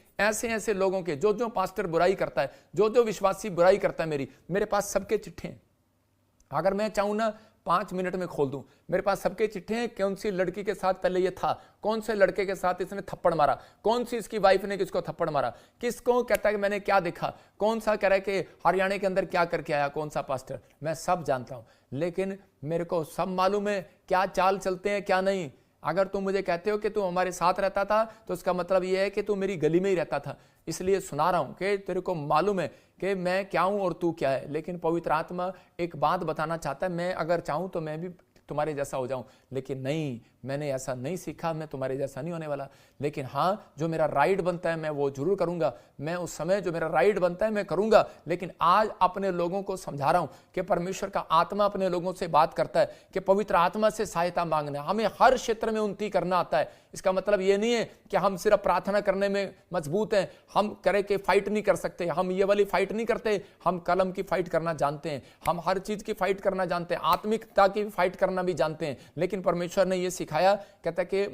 ऐसे लोगों के, जो पास्टर बुराई करता है, जो विश्वासी बुराई करता है, मेरे पास सबके चिट्ठे हैं। अगर मैं चाहूं ना 5 मिनट में खोल दूं, मेरे पास सबके चिट्ठे हैं। कौन सी लड़की के साथ पहले ये था, कौन से लड़के के साथ इसने थप्पड़ मारा, कौन सी इसकी वाइफ ने किसको थप्पड़ मारा, किसको कहता है कि मैंने क्या देखा, कौन सा कह रहा है कि हरियाणा के अंदर क्या करके आया, कौन सा पास्टर, मैं सब जानता हूं। लेकिन मेरे को सब मालूम है क्या चाल चलते हैं क्या नहीं। अगर तुम मुझे कहते हो कि तू हमारे साथ रहता था, तो इसका मतलब यह है कि तू मेरी गली में ही रहता था। इसलिए सुना रहा हूं कि तेरे को मालूम है कि मैं क्या हूं और तू क्या है। लेकिन पवित्र आत्मा एक बात बताना चाहता है, मैं अगर चाहूं तो मैं भी तुम्हारे जैसा हो जाऊं, लेकिन नहीं, मैंने ऐसा नहीं सीखा, मैं तुम्हारे जैसा नहीं होने वाला। लेकिन हाँ, जो मेरा राइट बनता है मैं वो जरूर करूंगा, मैं उस समय जो मेरा राइट बनता है मैं करूंगा। लेकिन आज अपने लोगों को समझा रहा हूं कि परमेश्वर का आत्मा अपने लोगों से बात करता है कि पवित्र आत्मा से सहायता मांगना, हमें हर क्षेत्र में उन्नति करना आता है। इसका मतलब ये नहीं है कि हम सिर्फ प्रार्थना करने में मजबूत हैं, हम करे कि फाइट नहीं कर सकते, हम ये वाली फाइट नहीं करते, हम कलम की फाइट करना जानते हैं, हम हर चीज की फाइट करना जानते हैं, आत्मिकता की फाइट करना भी जानते हैं। लेकिन परमेश्वर ने यह सिखाया, कहता है कि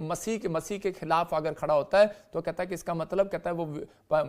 मसीह के खिलाफ अगर खड़ा होता है तो कहता है कि इसका मतलब, कहता है वो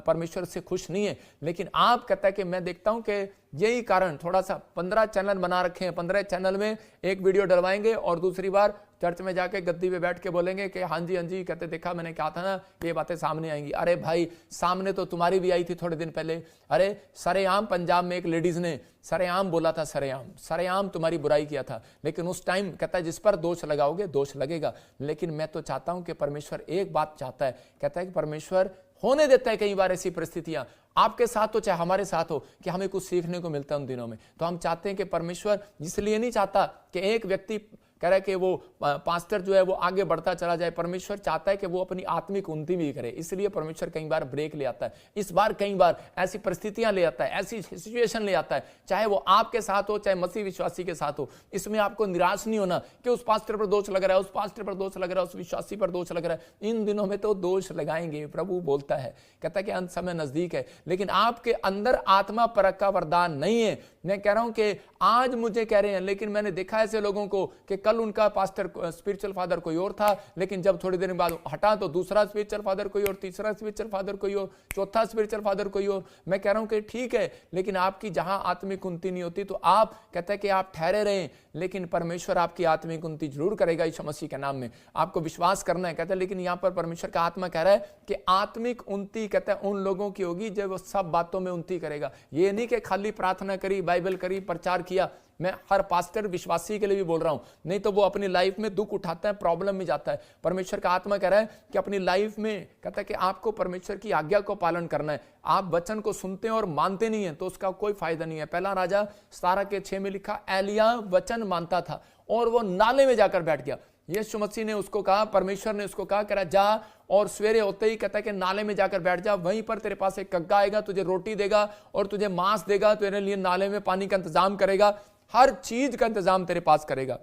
परमेश्वर से खुश नहीं है। लेकिन आप, कहता है कि मैं देखता हूं कि यही कारण, थोड़ा सा 15 चैनल बना रखे हैं, 15 चैनल में एक वीडियो डलवाएंगे और दूसरी बार चर्च में जाके गद्दी पे बैठ के बोलेंगे कि हाँ जी, कहते देखा मैंने कहा था ना, ये बातें सामने आएंगी। अरे भाई, सामने तो तुम्हारी भी आई थी थोड़े दिन पहले। अरे सरेआम पंजाब में एक लेडीज ने सरेआम बोला था, सरेआम तुम्हारी बुराई किया था। लेकिन उस टाइम कहता है जिस पर दोष लगाओगे दोष लगेगा। लेकिन मैं तो चाहता हूं कि परमेश्वर एक बात चाहता है, कहता है कि परमेश्वर होने देता है कई बार ऐसी परिस्थितियां आपके साथ हो चाहे हमारे साथ हो कि हमें कुछ सीखने को मिलता है उन दिनों में। तो हम चाहते हैं कि परमेश्वर इसलिए नहीं चाहता कि एक व्यक्ति कह रहा है कि वो पास्टर जो है वो आगे बढ़ता चला जाए। परमेश्वर चाहता है कि वो अपनी आत्मिक उन्नति भी करे। इसलिए परमेश्वर कई बार ब्रेक ले आता है, इस बार कई बार ऐसी परिस्थितियां ले आता है, ऐसी सिचुएशन ले आता है, चाहे वो आपके साथ हो चाहे मसीह विश्वासी के साथ हो। इसमें आपको निराश नहीं होना कि उस पास्टर पर दोष लग रहा है, उस पास्टर पर दोष लग रहा है, उस विश्वासी पर दोष लग रहा है। इन दिनों में तो दोष लगाएंगे, प्रभु बोलता है, कहता है कि अंत समय नजदीक है। लेकिन आपके अंदर आत्मा परख का वरदान नहीं है। मैं कह रहा हूं कि आज मुझे कह रहे हैं, लेकिन मैंने देखा ऐसे लोगों को कि कल उनका पास्टर स्पिरिचुअल फादर कोई और था, लेकिन जब थोड़ी देर बाद हटा तो दूसरा स्पिरिचुअल फादर कोई और, तीसरा स्पिरिचुअल फादर कोई और, चौथा स्पिरिचुअल फादर कोई और। मैं कह रहा हूं कि ठीक है, लेकिन आपकी जहां आत्मिक उन्नति नहीं होती तो आप, कहते हैं कि आप ठहरे रहें, लेकिन परमेश्वर आपकी आत्मिक उन्नति जरूर करेगा यीशु मसीह के नाम में। आपको विश्वास करना है, कहते हैं। लेकिन यहां पर परमेश्वर का आत्मा कह रहा है कि आत्मिक उन्नति, कहते हैं, उन लोगों की होगी जब वो सब बातों में उन्नति करेगा। ये नहीं कि खाली प्रार्थना करी, बाइबल करी, प्रचार किया। मैं हर पास्टर विश्वासी के लिए भी बोल रहा हूं, नहीं तो वो अपनी लाइफ में दुख उठाता है, प्रॉब्लम में जाता है। परमेश्वर का आत्मा कह रहा है कि अपनी लाइफ में, कहता है कि आपको परमेश्वर की आज्ञा को पालन करना है। आप वचन को सुनते हैं और मानते नहीं है तो उसका कोई फायदा नहीं है। पहला राजा 17:6 में लिखा, एलिया वचन मानता था और वो नाले में जाकर बैठ गया। यीशु मसीह ने उसको कहा, परमेश्वर ने उसको कहा, कह रहा जा और सवेरे होते ही, कहता है कि नाले में जाकर बैठ जा, वहीं पर तेरे पास एक कग्गा आएगा, तुझे रोटी देगा और तुझे मांस देगा, तेरे लिए नाले में पानी का इंतजाम करेगा। हर चीज का इंतजाम तेरे पास करेगा।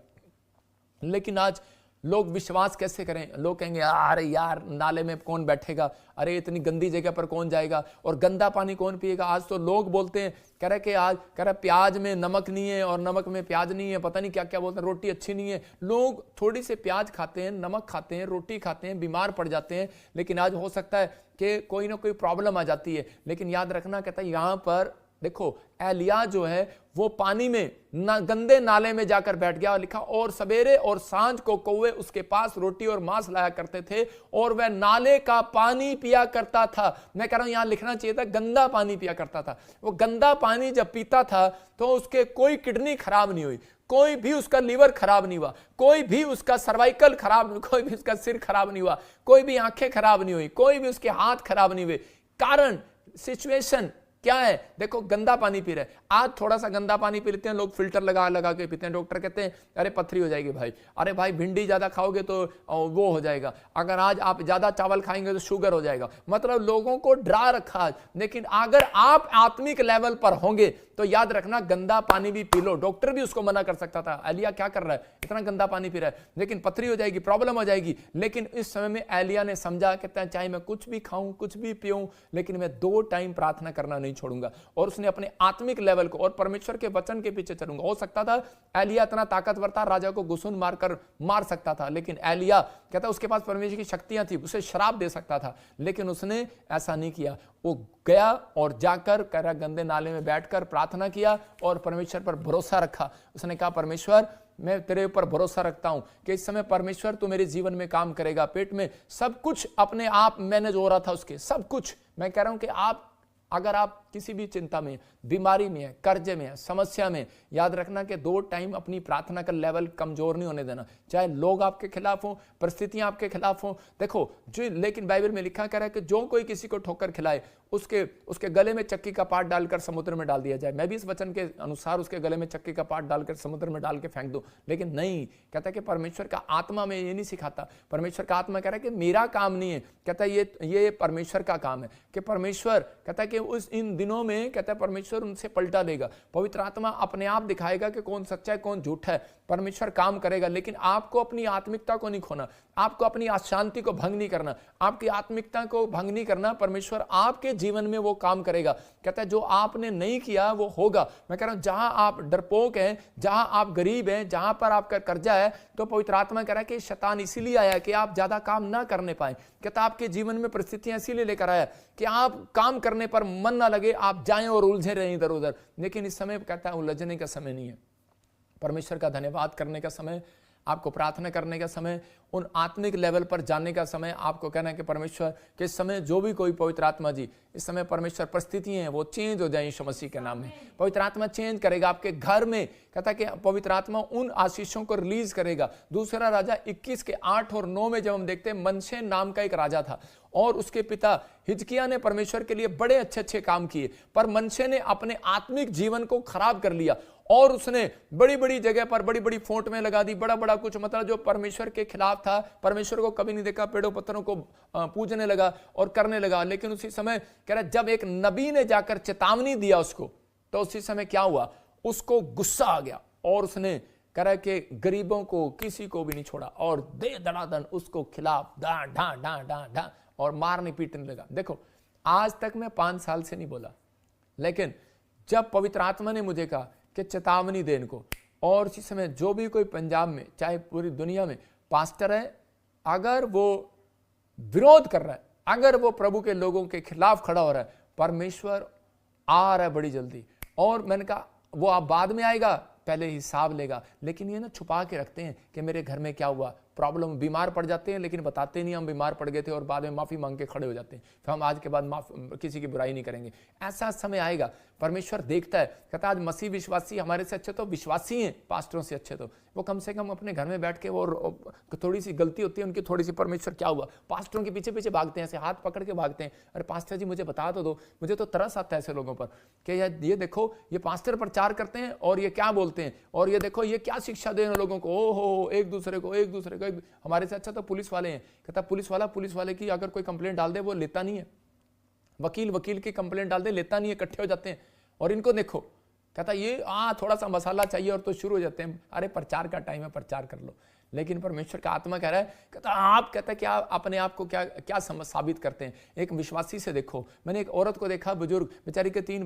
लेकिन आज लोग विश्वास कैसे करें? लोग कहेंगे अरे यार नाले में कौन बैठेगा, अरे इतनी गंदी जगह पर कौन जाएगा, और गंदा पानी कौन पिएगा। आज तो लोग बोलते हैं, कह रहे कि आज कह रहे प्याज में नमक नहीं है और नमक में प्याज नहीं है, पता नहीं क्या क्या बोलते हैं, रोटी अच्छी नहीं है। लोग थोड़ी से प्याज खाते हैं, नमक खाते हैं, रोटी खाते हैं, बीमार पड़ जाते हैं। लेकिन आज हो सकता है कि कोई ना कोई प्रॉब्लम आ जाती है। लेकिन याद रखना, कहता है यहां पर देखो एलिया जो है वो पानी में गंदे नाले में जाकर बैठ गया। और लिखा और सवेरे और सांझ को कौवे उसके पास रोटी और मांस लाया करते थे और वह नाले का पानी पिया करता था। मैं कह रहा हूं यहां लिखना चाहिए था गंदा पानी पिया करता था। वो गंदा पानी जब पीता था तो उसके कोई किडनी खराब नहीं हुई, कोई भी उसका लीवर खराब नहीं हुआ, कोई भी उसका सर्वाइकल खराब नहीं, कोई भी उसका सिर खराब नहीं हुआ, कोई भी आंखें खराब नहीं हुई, कोई भी उसके हाथ खराब नहीं हुए। कारण सिचुएशन क्या है? देखो गंदा पानी पी रहे। आज थोड़ा सा गंदा पानी पी लेते हैं लोग, फिल्टर लगा लगा के पीते हैं। डॉक्टर कहते हैं अरे पथरी हो जाएगी भाई, अरे भाई भिंडी ज्यादा खाओगे तो वो हो जाएगा, अगर आज आप ज्यादा चावल खाएंगे तो शुगर हो जाएगा। मतलब लोगों को डरा रखा आज। लेकिन अगर आप आत्मिक लेवल पर होंगे तो याद रखना गंदा पानी भी पी लो। डॉक्टर भी उसको मना कर सकता था, एलिया क्या कर रहा है, इतना गंदा पानी पी रहा है, लेकिन पथरी हो जाएगी, प्रॉब्लम हो जाएगी। लेकिन इस समय में एलिया ने समझा, कहता है चाहे मैं कुछ भी खाऊं कुछ भी पीऊं, लेकिन मैं 2 टाइम प्रार्थना करना नहीं छोड़ूंगा। और उसने अपने आत्मिक लेवल को और परमेश्वर के वचन के पीछे चलूंगा। हो सकता था एलिया इतना ताकतवर था, राजा को घुसून मारकर मार सकता था, लेकिन एलिया कहता उसके पास परमेश्वर की शक्तियां थी, उसे श्राप दे सकता था, लेकिन उसने ऐसा नहीं किया। वो गया और जाकर कह रहा गंदे नाले में बैठकर प्रार्थना किया और परमेश्वर पर भरोसा रखा। उसने कहा परमेश्वर मैं तेरे ऊपर भरोसा रखता हूं कि इस समय परमेश्वर तू मेरे जीवन में काम करेगा। पेट में सब कुछ अपने आप मैनेज हो रहा था उसके, सब कुछ। मैं कह रहा हूं कि आप अगर आप किसी भी चिंता में, बीमारी में है, कर्जे में है, समस्या में, याद रखना कि 2 टाइम अपनी प्रार्थना का लेवल कमजोर नहीं होने देना। चाहे लोग आपके खिलाफ हो, परिस्थितियां आपके खिलाफ हो। देखो जो लेकिन बाइबल में लिखा कह रहा है कि जो कोई किसी को ठोकर खिलाए उसके गले में चक्की का पाट डालकर समुद्र में डाल दिया जाए। मैं भी इस वचन के अनुसार उसके गले में चक्की का पाट डालकर समुद्र में डाल के फेंक दो, लेकिन नहीं, कहता है कि परमेश्वर का आत्मा में ये नहीं सिखाता। परमेश्वर का आत्मा कह रहा है कि मेरा काम नहीं है, कहता है ये परमेश्वर का काम है। कि परमेश्वर कहता है कि उस इन दिनों में कहता है परमेश्वर उनसे पलटा देगा। पवित्र आत्मा अपने आप दिखाएगा कि कौन सच्चा है कौन झूठा है। परमेश्वर काम करेगा, लेकिन आपको अपनी आत्मिकता को नहीं खोना, आपको अपनी शांति को भंग नहीं करना, आपकी आत्मिकता को भंग नहीं करना। परमेश्वर आपके जीवन में वो काम करेगा। कहता है जो आपने नहीं किया वो होगा। मैं कह रहा हूं जहां आप डरपोक हैं, जहां आप गरीब हैं, जहां पर आपका कर्जा है, तो पवित्र आत्मा कह रहा है कि शैतान इसीलिए आया कि आप ज्यादा काम ना करने पाए। कहता आपके जीवन में परिस्थितियां इसीलिए लेकर आया कि आप काम करने पर मन ना लगे, आप जाएं और उलझे रहें इधर उधर। लेकिन इस समय कहता है उलझने का समय नहीं है, परमेश्वर का धन्यवाद करने का समय, आपको प्रार्थना करने का समय, उन आत्मिक लेवल पर जाने का समय। आपको कहना है कि परमेश्वर के समय जो भी कोई पवित्र आत्मा जी इस समय परमेश्वर परिस्थितियां हैं वो चेंज हो जाए यीशु मसीह के नाम में। पवित्र आत्मा चेंज करेगा आपके घर में। कहता है कि पवित्र आत्मा उन आशीषों को रिलीज करेगा। दूसरा राजा 21 के 8 और 9 में जब हम देखते हैं, मनशे नाम का एक राजा था और उसके पिता हिजकिय्याह ने परमेश्वर के लिए बड़े अच्छे अच्छे काम किए, पर मनशे ने अपने आत्मिक जीवन को खराब कर लिया और उसने बड़ी बड़ी जगह पर बड़ी बड़ी फोंट में लगा दी, बड़ा बड़ा कुछ, मतलब जो परमेश्वर के खिलाफ था। परमेश्वर को कभी नहीं देखा, पेड़ों पत्थरों को पूजने लगा और करने लगा। लेकिन उसी समय कह रहा जब एक नबी ने जाकर चेतावनी दिया उसको, तो उसी समय क्या हुआ, उसको गुस्सा आ गया और उसने कह रहा है कि गरीबों को किसी को भी नहीं छोड़ा और दे दड़ादन उसको खिलाफ ढा ढा ढा ढा ढा और मारने पीटने लगा। देखो आज तक मैं 5 साल से नहीं बोला, लेकिन जब पवित्र आत्मा ने मुझे कहा कि चेतावनी दे इनको, और इसी समय जो भी कोई पंजाब में चाहे पूरी दुनिया में पास्टर है, अगर वो विरोध कर रहा है, अगर वो प्रभु के लोगों के खिलाफ खड़ा हो रहा है, परमेश्वर आ रहा है बड़ी जल्दी। और मैंने कहा वो आप बाद में आएगा, पहले हिसाब लेगा। लेकिन ये ना छुपा के रखते हैं कि मेरे घर में क्या हुआ, प्रॉब्लम, बीमार पड़ जाते हैं लेकिन बताते नहीं हम बीमार पड़ गए थे, और बाद में माफी मांग के खड़े हो जाते हैं, फिर हम आज के बाद किसी की बुराई नहीं करेंगे। ऐसा समय आएगा, परमेश्वर देखता है, कहता आज मसीह विश्वासी हमारे से अच्छे तो विश्वासी हैं, पास्टरों से अच्छे तो वो कम से कम अपने घर में बैठ के, वो थोड़ी सी गलती होती है उनकी, थोड़ी सी, परमेश्वर क्या हुआ, पास्टरों के पीछे पीछे भागते हैं, ऐसे हाथ पकड़ के भागते हैं। अरे पास्टर जी मुझे बता तो दो, मुझे तो तरस आता है ऐसे लोगों पर कि ये देखो ये पास्टर प्रचार करते हैं और ये क्या बोलते हैं, और ये देखो ये क्या शिक्षा दे रहे हैं लोगों को, ओ हो एक दूसरे को हमारे से अच्छा तो पुलिस वाले हैं। कहता पुलिस वाले की अगर कोई कंप्लेंट डाल दे वो लेता नहीं है, वकील की कंप्लेंट डाल दे लेता नहीं है, इकट्ठे हो जाते हैं। और इनको देखो कहता ये थोड़ा सा मसाला चाहिए और तो शुरू हो जाते हैं, अरे प्रचार का टाइम है, प्रचार कर लो। लेकिन परमेश्वर का आत्मा कह रहा है, कहता आप कहता क्या अपने आप को क्या क्या साबित करते हैं। एक विश्वासी से देखो, मैंने एक औरत को देखा, बुजुर्ग बेचारी के 3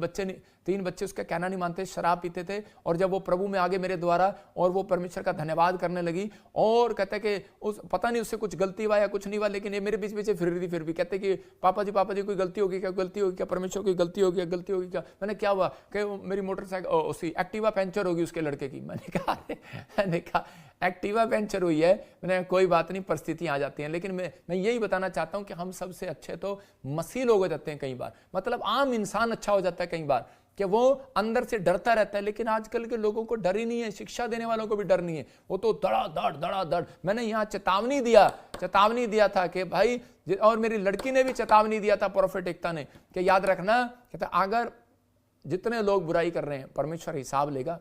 बच्चे उसका कहना नहीं मानते, शराब पीते थे, और जब वो प्रभु में आगे मेरे द्वारा और वो परमेश्वर का धन्यवाद करने लगी, और कहते कि उस पता नहीं उससे कुछ गलती हुआ या कुछ नहीं हुआ, लेकिन ये मेरे बीच पीछे फिर रही थी, फिर भी कहते कि पापा जी कोई गलती होगी क्या, गलती होगी क्या, परमेश्वर कोई गलती होगी क्या। मैंने क्या हुआ कि मेरी मोटरसाइकिल उसकी एक्टिवा पंचर होगी उसके लड़के की। मैंने कहा एक्टिवा पंचर हुई है, मैंने कोई बात नहीं, परिस्थितियां आ जाती हैं। लेकिन मैं यही बताना चाहता हूं कि हम सबसे अच्छे तो मसीह लोग हो जाते हैं कई बार, मतलब आम इंसान अच्छा हो जाता है कई बार, कि वो अंदर से डरता रहता है। लेकिन आजकल के लोगों को डर ही नहीं है, शिक्षा देने वालों को भी डर नहीं है, वो तो धड़ाधड़। मैंने यहाँ चेतावनी दिया था कि भाई, और मेरी लड़की ने भी चेतावनी दिया था, प्रोफेट एकता ने, कि याद रखना, कहता अगर जितने लोग बुराई कर रहे हैं परमेश्वर हिसाब लेगा,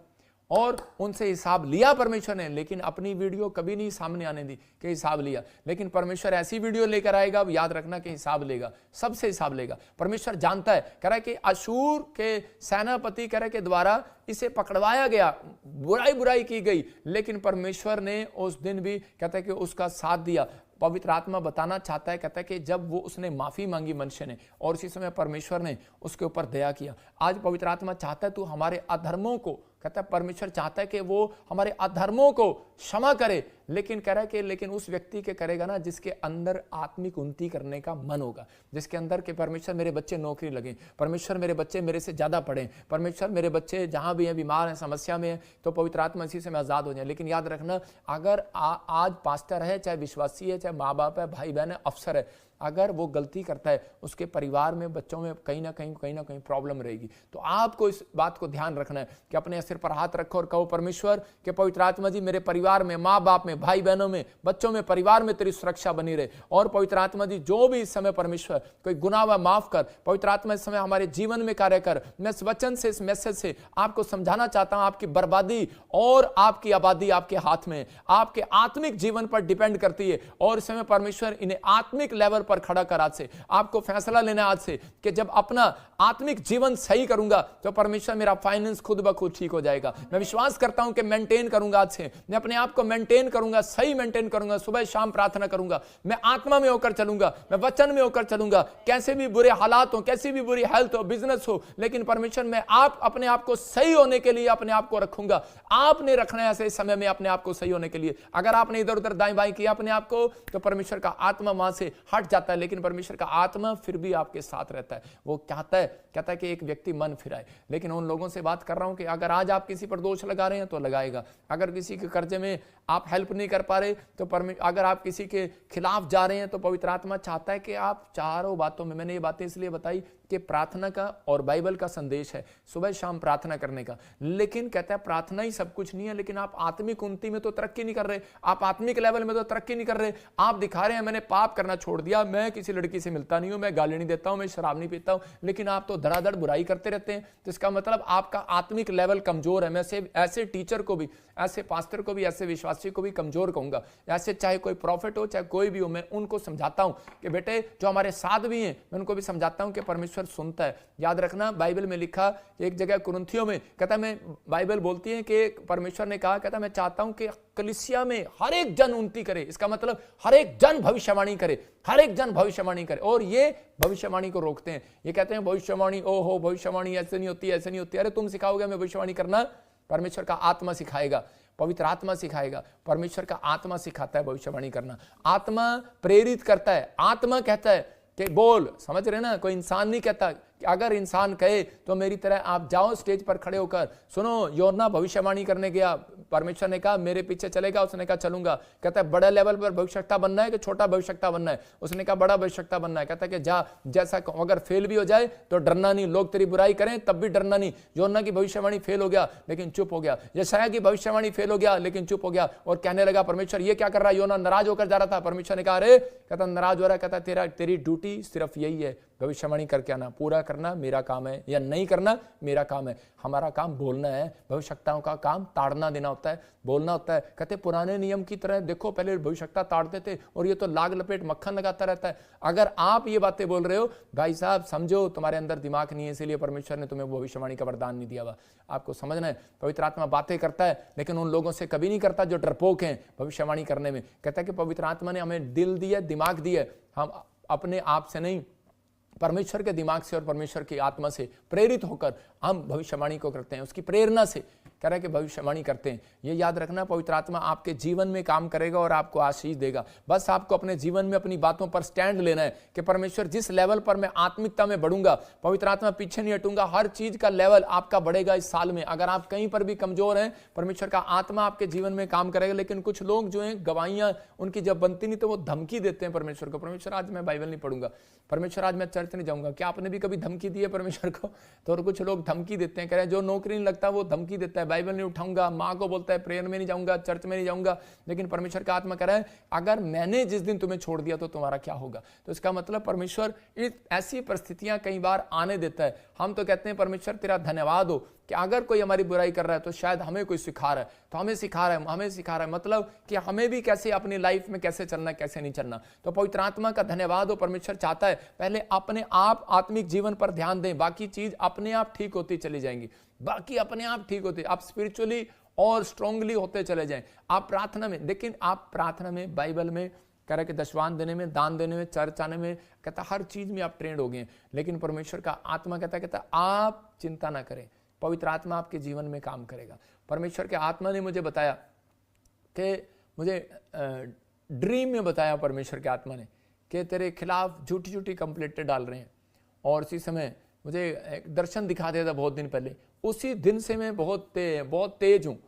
और उनसे हिसाब लिया परमेश्वर ने, लेकिन अपनी वीडियो कभी नहीं सामने आने दी कि हिसाब लिया। लेकिन परमेश्वर ऐसी वीडियो लेकर आएगा, अब याद रखना कि हिसाब लेगा, सबसे हिसाब लेगा। परमेश्वर जानता है, कह रहा है कि अशूर के सेनापति कह रहे के द्वारा इसे पकड़वाया गया, बुराई की गई, लेकिन परमेश्वर ने उस दिन भी कहता है कि उसका साथ दिया। पवित्र आत्मा बताना चाहता है, कहता है कि जब वो उसने माफी मांगी मनुष्य ने, और उसी समय परमेश्वर ने उसके ऊपर दया किया। आज पवित्र आत्मा चाहता है तू हमारे अधर्मों को, कहता है परमेश्वर चाहता है कि वो हमारे अधर्मों को क्षमा करे, लेकिन कह रहा है कि लेकिन उस व्यक्ति के करेगा ना जिसके अंदर आत्मिक उन्नति करने का मन होगा, जिसके अंदर के परमेश्वर मेरे बच्चे नौकरी लगे, परमेश्वर मेरे बच्चे मेरे से ज्यादा पढ़े, परमेश्वर मेरे बच्चे जहां भी हैं बीमार हैं, समस्या में हैं, तो पवित्र आत्मा इसी से मैं आजाद हो जाए। लेकिन याद रखना, अगर आज पास्टर है, चाहे विश्वासी है, चाहे माँ बाप है, भाई बहन है, अफसर है, अगर वो गलती करता है, उसके परिवार में, बच्चों में कहीं ना कहीं प्रॉब्लम रहेगी। तो आपको इस बात को ध्यान रखना है कि अपने सिर पर हाथ रखो और कहो, परमेश्वर के पवित्र आत्मा जी, मेरे परिवार में, माँ बाप में, भाई बहनों में, बच्चों में, परिवार में तेरी सुरक्षा बनी रहे। और पवित्र आत्मा जी, जो भी इस समय परमेश्वर कोई गुनाह हुआ माफ कर, पवित्र आत्मा इस समय हमारे जीवन में कार्य कर। मैं इस वचन से, इस मैसेज से आपको समझाना चाहता हूं, आपकी बर्बादी और आपकी आबादी आपके हाथ में, आपके आत्मिक जीवन पर डिपेंड करती है। और इस समय परमेश्वर इन्हें आत्मिक लेवल पर खड़ा कर। आज से आपको फैसला लेना, आज से, कि जब अपना आत्मिक जीवन सही करूंगा तो परमेश्वर मेरा फाइनेंस खुद ब खुद ठीक हो जाएगा। मैं विश्वास करता हूं कि मेंटेन करूंगा, आज से मैं अपने आप को मेंटेन करूंगा, सही मेंटेन करूंगा, सुबह शाम प्रार्थना करूंगा, मैं आत्मा में होकर चलूंगा, मैं वचन में होकर चलूंगा। कैसे भी बुरे हालात हो, कैसी भी बुरी हेल्थ हो, बिजनेस हो, लेकिन परमेश्वर मैं अपने आप को सही होने के लिए अपने आप को रखूंगा। आपने रखना है ऐसे समय में अपने आप को सही होने के लिए। अगर आपने इधर उधर दाएं बाएं किया अपने आप को, तो परमेश्वर का आत्मा वहां से हट जाता है, लेकिन परमेश्वर का आत्मा फिर भी आपके साथ रहता है। वो कहता है कि एक व्यक्ति मन फिराए। लेकिन उन लोगों से बात कर रहा हूं कि अगर आज आप किसी पर दोष लगा रहे हैं तो लगाएगा, अगर किसी के कर्जे में आप हेल्प नहीं कर पा रहे तो अगर आप किसी के खिलाफ जा रहे हैं तो पवित्र आत्मा चाहता है कि आप चारों बातों में, मैंने ये बातें इसलिए बताई कि प्रार्थना का और बाइबल का संदेश है सुबह शाम प्रार्थना करने का। लेकिन कहता है प्रार्थना ही सब कुछ नहीं है, लेकिन आप आत्मिक उन्नति में तो तरक्की नहीं कर रहे, आप आत्मिक लेवल में तो तरक्की नहीं कर रहे। आप दिखा रहे हैं मैंने पाप करना छोड़ दिया, मैं किसी लड़की से मिलता नहीं हूं, मैं गाली नहीं देता हूं, मैं शराब नहीं पीता हूं, लेकिन आप तो धड़ाधड़ बुराई करते रहते हैं। तो इसका मतलब आपका आत्मिक लेवल कमजोर है। मैं ऐसे टीचर को भी, ऐसे पास्टर को भी, ऐसे विश्वासी को भी कमजोर कहूंगा। ऐसे चाहे कोई प्रॉफिट हो, चाहे कोई भी हो, मैं उनको समझाता हूं कि बेटे जो हमारे साथ भी हैं, मैं उनको भी समझाता हूं कि परमेश्वर सुनता है। याद रखना, बाइबल में लिखा, एक जगह कुरिन्थियों में कहता, मैं बाइबल बोलती है कि परमेश्वर ने कहा, कहता मैं चाहता हूं कि कलीसिया में हर एक जन उन्नति करे। इसका मतलब हर एक जन भविष्यवाणी करे, हर एक जन भविष्यवाणी करे। और ये भविष्यवाणी को रोकते हैं, ये कहते हैं भविष्यवाणी, ओहो भविष्यवाणी ऐसे नहीं होती, ऐसे नहीं होती। अरे तुम सिखाओगे मैं भविष्यवाणी करना? परमेश्वर का आत्मा सिखाएगा, पवित्र आत्मा सिखाएगा। परमेश्वर का आत्मा सिखाता है भविष्यवाणी करना, आत्मा प्रेरित करता है। आत्मा कहता है कि बोल, समझ रहे ना, कोई इंसान नहीं कहता। अगर इंसान कहे तो मेरी तरह आप जाओ स्टेज पर खड़े होकर, सुनो योना भविष्यवाणी करने गया, परमेश्वर ने कहा मेरे पीछे चलेगा, उसने कहा चलूंगा। कहता है बड़ा लेवल पर भविष्यवक्ता बनना है कि छोटा भविष्यवक्ता बनना है? उसने कहा बड़ा भविष्यवक्ता बनना है। कहता है कि जा, जैसा अगर फेल भी हो जाए तो डरना नहीं, लोग तेरी बुराई करें तब भी डरना नहीं। योना की भविष्यवाणी फेल हो गया लेकिन चुप हो गया, यशायाह की भविष्यवाणी फेल हो गया लेकिन चुप हो गया, और कहने लगा परमेश्वर ये क्या कर रहा है? योना नाराज होकर जा रहा था। परमेश्वर ने कहा अरे, कहता नाराज हो रहा है, कहता तेरी ड्यूटी सिर्फ यही है, भविष्यवाणी करके आना, पूरा करना मेरा काम है या नहीं करना मेरा काम है। हमारा काम बोलना है, भविष्यवक्ताओं का काम ताड़ना देना होता है, बोलना होता है। कहते पुराने नियम की तरह देखो पहले भविष्यवक्ता ताड़ते थे और ये तो लाग लपेट मक्खन लगाता रहता है। अगर आप ये बातें बोल रहे हो भाई साहब समझो तुम्हारे अंदर दिमाग नहीं है, इसलिए परमेश्वर ने तुम्हें भविष्यवाणी का वरदान नहीं दिया हुआ। आपको समझना है पवित्र आत्मा बातें करता है लेकिन उन लोगों से कभी नहीं करता जो डरपोक हैं भविष्यवाणी करने में। कहता है कि पवित्र आत्मा ने हमें दिल दिया, दिमाग दिया, हम अपने आप से नहीं परमेश्वर के दिमाग से और परमेश्वर की आत्मा से प्रेरित होकर हम भविष्यवाणी को करते हैं, उसकी प्रेरणा से कह रहा है कि भविष्यवाणी करते हैं। ये याद रखना पवित्र आत्मा आपके जीवन में काम करेगा और आपको आशीष देगा। बस आपको अपने जीवन में अपनी बातों पर स्टैंड लेना है कि परमेश्वर जिस लेवल पर मैं आत्मिकता में बढ़ूंगा, पवित्र आत्मा पीछे नहीं हटूंगा, हर चीज का लेवल आपका बढ़ेगा इस साल में। अगर आप कहीं पर भी कमजोर हैं, परमेश्वर का आत्मा आपके जीवन में काम करेगा। लेकिन कुछ लोग जो हैं गवाहियां उनकी जब बनती नहीं तो वो धमकी देते हैं परमेश्वर को, परमेश्वर आज मैं बाइबल नहीं पढ़ूंगा, परमेश्वर आज मैं चर्च नहीं जाऊंगा। क्या आपने भी कभी धमकी दी है परमेश्वर को? तो और कुछ लोग धमकी देते हैं, कह रहे हैं जो नौकरी नहीं लगता वो धमकी देता है, बाइबल नहीं उठाऊंगा, माँ को बोलता है प्रेयर में नहीं जाऊंगा, चर्च में नहीं जाऊंगा। लेकिन परमेश्वर का आत्मा कह रहा है अगर मैंने जिस दिन तुम्हें छोड़ दिया तो तुम्हारा क्या होगा। तो इसका मतलब परमेश्वर ऐसी परिस्थितियां कई बार आने देता है। हम तो कहते हैं परमेश्वर तेरा धन्यवाद हो कि अगर कोई हमारी बुराई कर रहा है तो शायद हमें कोई सिखा रहा है, तो हमें सिखा रहा है मतलब कि हमें भी कैसे अपनी लाइफ में कैसे चलना कैसे नहीं चलना। तो पवित्र आत्मा का धन्यवाद हो। परमेश्वर चाहता है पहले अपने आप आत्मिक जीवन पर ध्यान दें, बाकी चीज अपने आप ठीक होती चली जाएंगी, बाकी अपने आप ठीक होती, आप स्पिरिचुअली और स्ट्रांगली होते चले जाएं। आप प्रार्थना में, लेकिन आप प्रार्थना में, बाइबल में कह रहे कि दशवान देने में, दान देने में, चर्च आने में, कहता हर चीज में आप ट्रेंड हो गए। लेकिन परमेश्वर का आत्मा कहता आप चिंता ना करें, पवित्र आत्मा आपके जीवन में काम करेगा। परमेश्वर के आत्मा ने मुझे बताया कि मुझे ड्रीम में बताया परमेश्वर के आत्मा ने कि तेरे खिलाफ झूठी झूठी कंप्लेंटें डाल रहे हैं। और उसी समय मुझे एक दर्शन दिखा दिया था बहुत दिन पहले। उसी दिन से मैं बहुत तेज हूँ,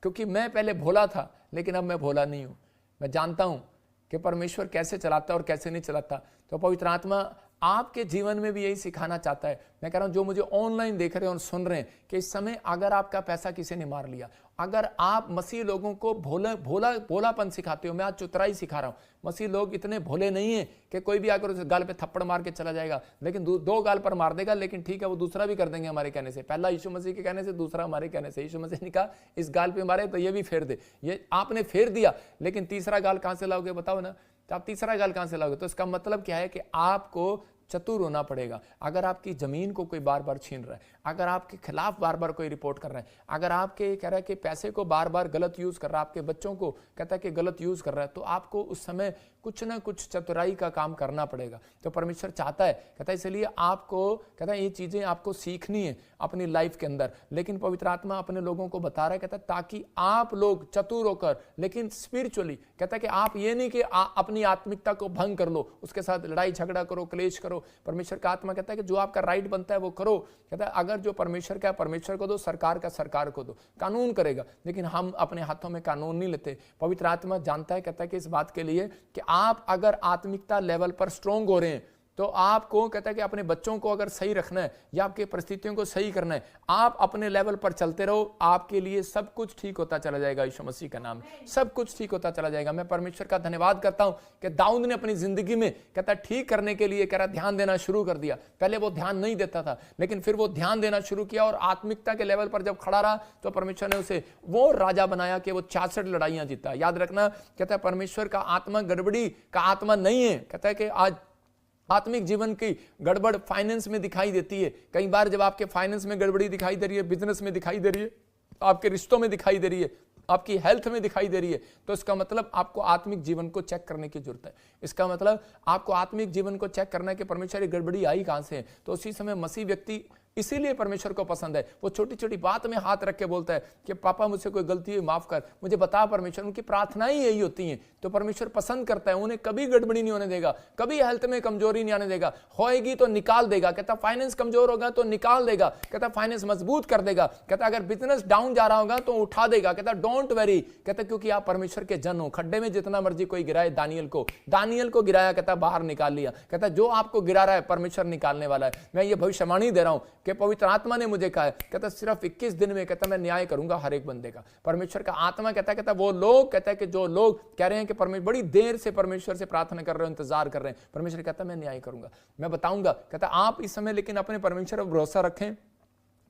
क्योंकि मैं पहले भोला था लेकिन अब मैं भोला नहीं हूँ। मैं जानता हूँ कि परमेश्वर कैसे चलाता है और कैसे नहीं चलाता। तो पवित्र आत्मा आपके जीवन में भी यही सिखाना चाहता है। मैं कह रहा हूं जो मुझे ऑनलाइन देख रहे हैं और सुन रहे हैं कि इस समय अगर आपका पैसा किसी ने मार लिया, अगर आप मसीह लोगों को भोलापन सिखाते हो, मैं आज चुतराई सिखा रहा हूं। मसीह लोग इतने भोले नहीं है कि कोई भी आकर उस गाल पे थप्पड़ मार के चला जाएगा, लेकिन दो गाल पर मार देगा, लेकिन ठीक है वो दूसरा भी कर देंगे हमारे कहने से। पहला यीशु मसीह के कहने से, दूसरा हमारे कहने से। यीशु मसीह ने कहा इस गाल पे मारे तो ये भी फेर दे, ये आपने फेर दिया, लेकिन तीसरा गाल कहां से लाओगे बताओ ना। तो आप तीसरा गाल कहां से लाओगे? तो इसका मतलब क्या है कि आपको चतुर होना पड़ेगा। अगर आपकी जमीन को कोई बार बार छीन रहा है, अगर आपके खिलाफ बार बार कोई रिपोर्ट कर रहा है, अगर आपके कह रहा है कि पैसे को बार बार गलत यूज कर रहा है, आपके बच्चों को कहता है कि गलत यूज कर रहा है, तो आपको उस समय कुछ ना कुछ चतुराई का काम करना पड़ेगा। तो परमेश्वर चाहता है, कहता है इसलिए आपको, कहता है ये चीजें आपको सीखनी है अपनी लाइफ के अंदर। लेकिन पवित्र आत्मा अपने लोगों को बता रहा है, कहता है ताकि आप लोग चतुर होकर, लेकिन स्पिरिचुअली, कहता है कि आप ये नहीं कि अपनी आत्मिकता को भंग कर लो, उसके साथ लड़ाई झगड़ा करो, क्लेश करो। परमेश्वर का आत्मा कहता है कि जो आपका राइट बनता है वो करो। कहता है अगर जो परमेश्वर का परमेश्वर को दो, सरकार का सरकार को दो, कानून करेगा। लेकिन हम अपने हाथों में कानून नहीं लेते। पवित्र आत्मा जानता है, कहता है कि इस बात के लिए कि आप अगर आत्मिकता लेवल पर स्ट्रांग हो रहे हैं तो आपको, कहता है कि अपने बच्चों को अगर सही रखना है या आपकी परिस्थितियों को सही करना है, आप अपने लेवल पर चलते रहो, आपके लिए सब कुछ ठीक होता चला जाएगा। यीशु मसीह का नाम, सब कुछ ठीक होता चला जाएगा। मैं परमेश्वर का धन्यवाद करता हूं कि दाऊद ने अपनी जिंदगी में, कहता है ठीक करने के लिए, कह रहा ध्यान देना शुरू कर दिया। पहले वो ध्यान नहीं देता था, लेकिन फिर वो ध्यान देना शुरू किया और आत्मिकता के लेवल पर जब खड़ा रहा तो परमेश्वर ने उसे वो राजा बनाया कि वो 66 लड़ाइयां जीता। याद रखना, कहता है परमेश्वर का आत्मा गड़बड़ी का आत्मा नहीं है। कहता है कि आज आत्मिक जीवन की गड़बड़ फाइनेंस में दिखाई देती है। कई बार जब आपके फाइनेंस में गड़बड़ी दिखाई दे रही है, बिजनेस में दिखाई दे रही है, आपके रिश्तों में दिखाई दे रही है, आपकी हेल्थ में दिखाई दे रही है, तो इसका मतलब आपको आत्मिक जीवन को चेक करने की जरूरत है। इसका मतलब आपको आत्मिक जीवन को चेक करना है कि परमेश्वर की गड़बड़ी आई कहां से है। तो उसी समय मसीह व्यक्ति इसीलिए परमेश्वर को पसंद है। वो छोटी छोटी बात में हाथ रख के बोलता है कि पापा मुझसे कोई गलती हुई माफ कर, मुझे बता परमेश्वर। उनकी प्रार्थनाएं यही होती हैं। तो परमेश्वर पसंद करता है, उन्हें कभी गड़बड़ी नहीं होने देगा, कभी हेल्थ में कमजोरी नहीं आने देगा। होएगी तो निकाल देगा। कहता फाइनेंस कमजोर होगा तो निकाल देगा। कहता फाइनेंस मजबूत कर देगा। कहता अगर बिजनेस डाउन जा रहा होगा तो उठा देगा। कहता डोंट वेरी, कहता क्योंकि आप परमेश्वर के जन हो। खड्डे में जितना मर्जी कोई गिराए, दानियल को गिराया, कहता बाहर निकाल लिया। कहता जो आपको गिरा रहा है परमेश्वर निकालने वाला है। मैं ये भविष्यवाणी दे रहा हूं कि पवित्र आत्मा ने मुझे कहा है, कहता सिर्फ 21 दिन में कहता मैं न्याय करूंगा हर एक बंदे का। परमेश्वर का आत्मा कहता वो लोग कहता है कि जो लोग कह रहे हैं कि परमेश्वर बड़ी देर से परमेश्वर से प्रार्थना कर रहे हो, इंतजार कर रहे हैं, परमेश्वर कहता मैं न्याय करूंगा, मैं बताऊंगा। कहता आप इस समय लेकिन अपने परमेश्वर पर भरोसा रखें।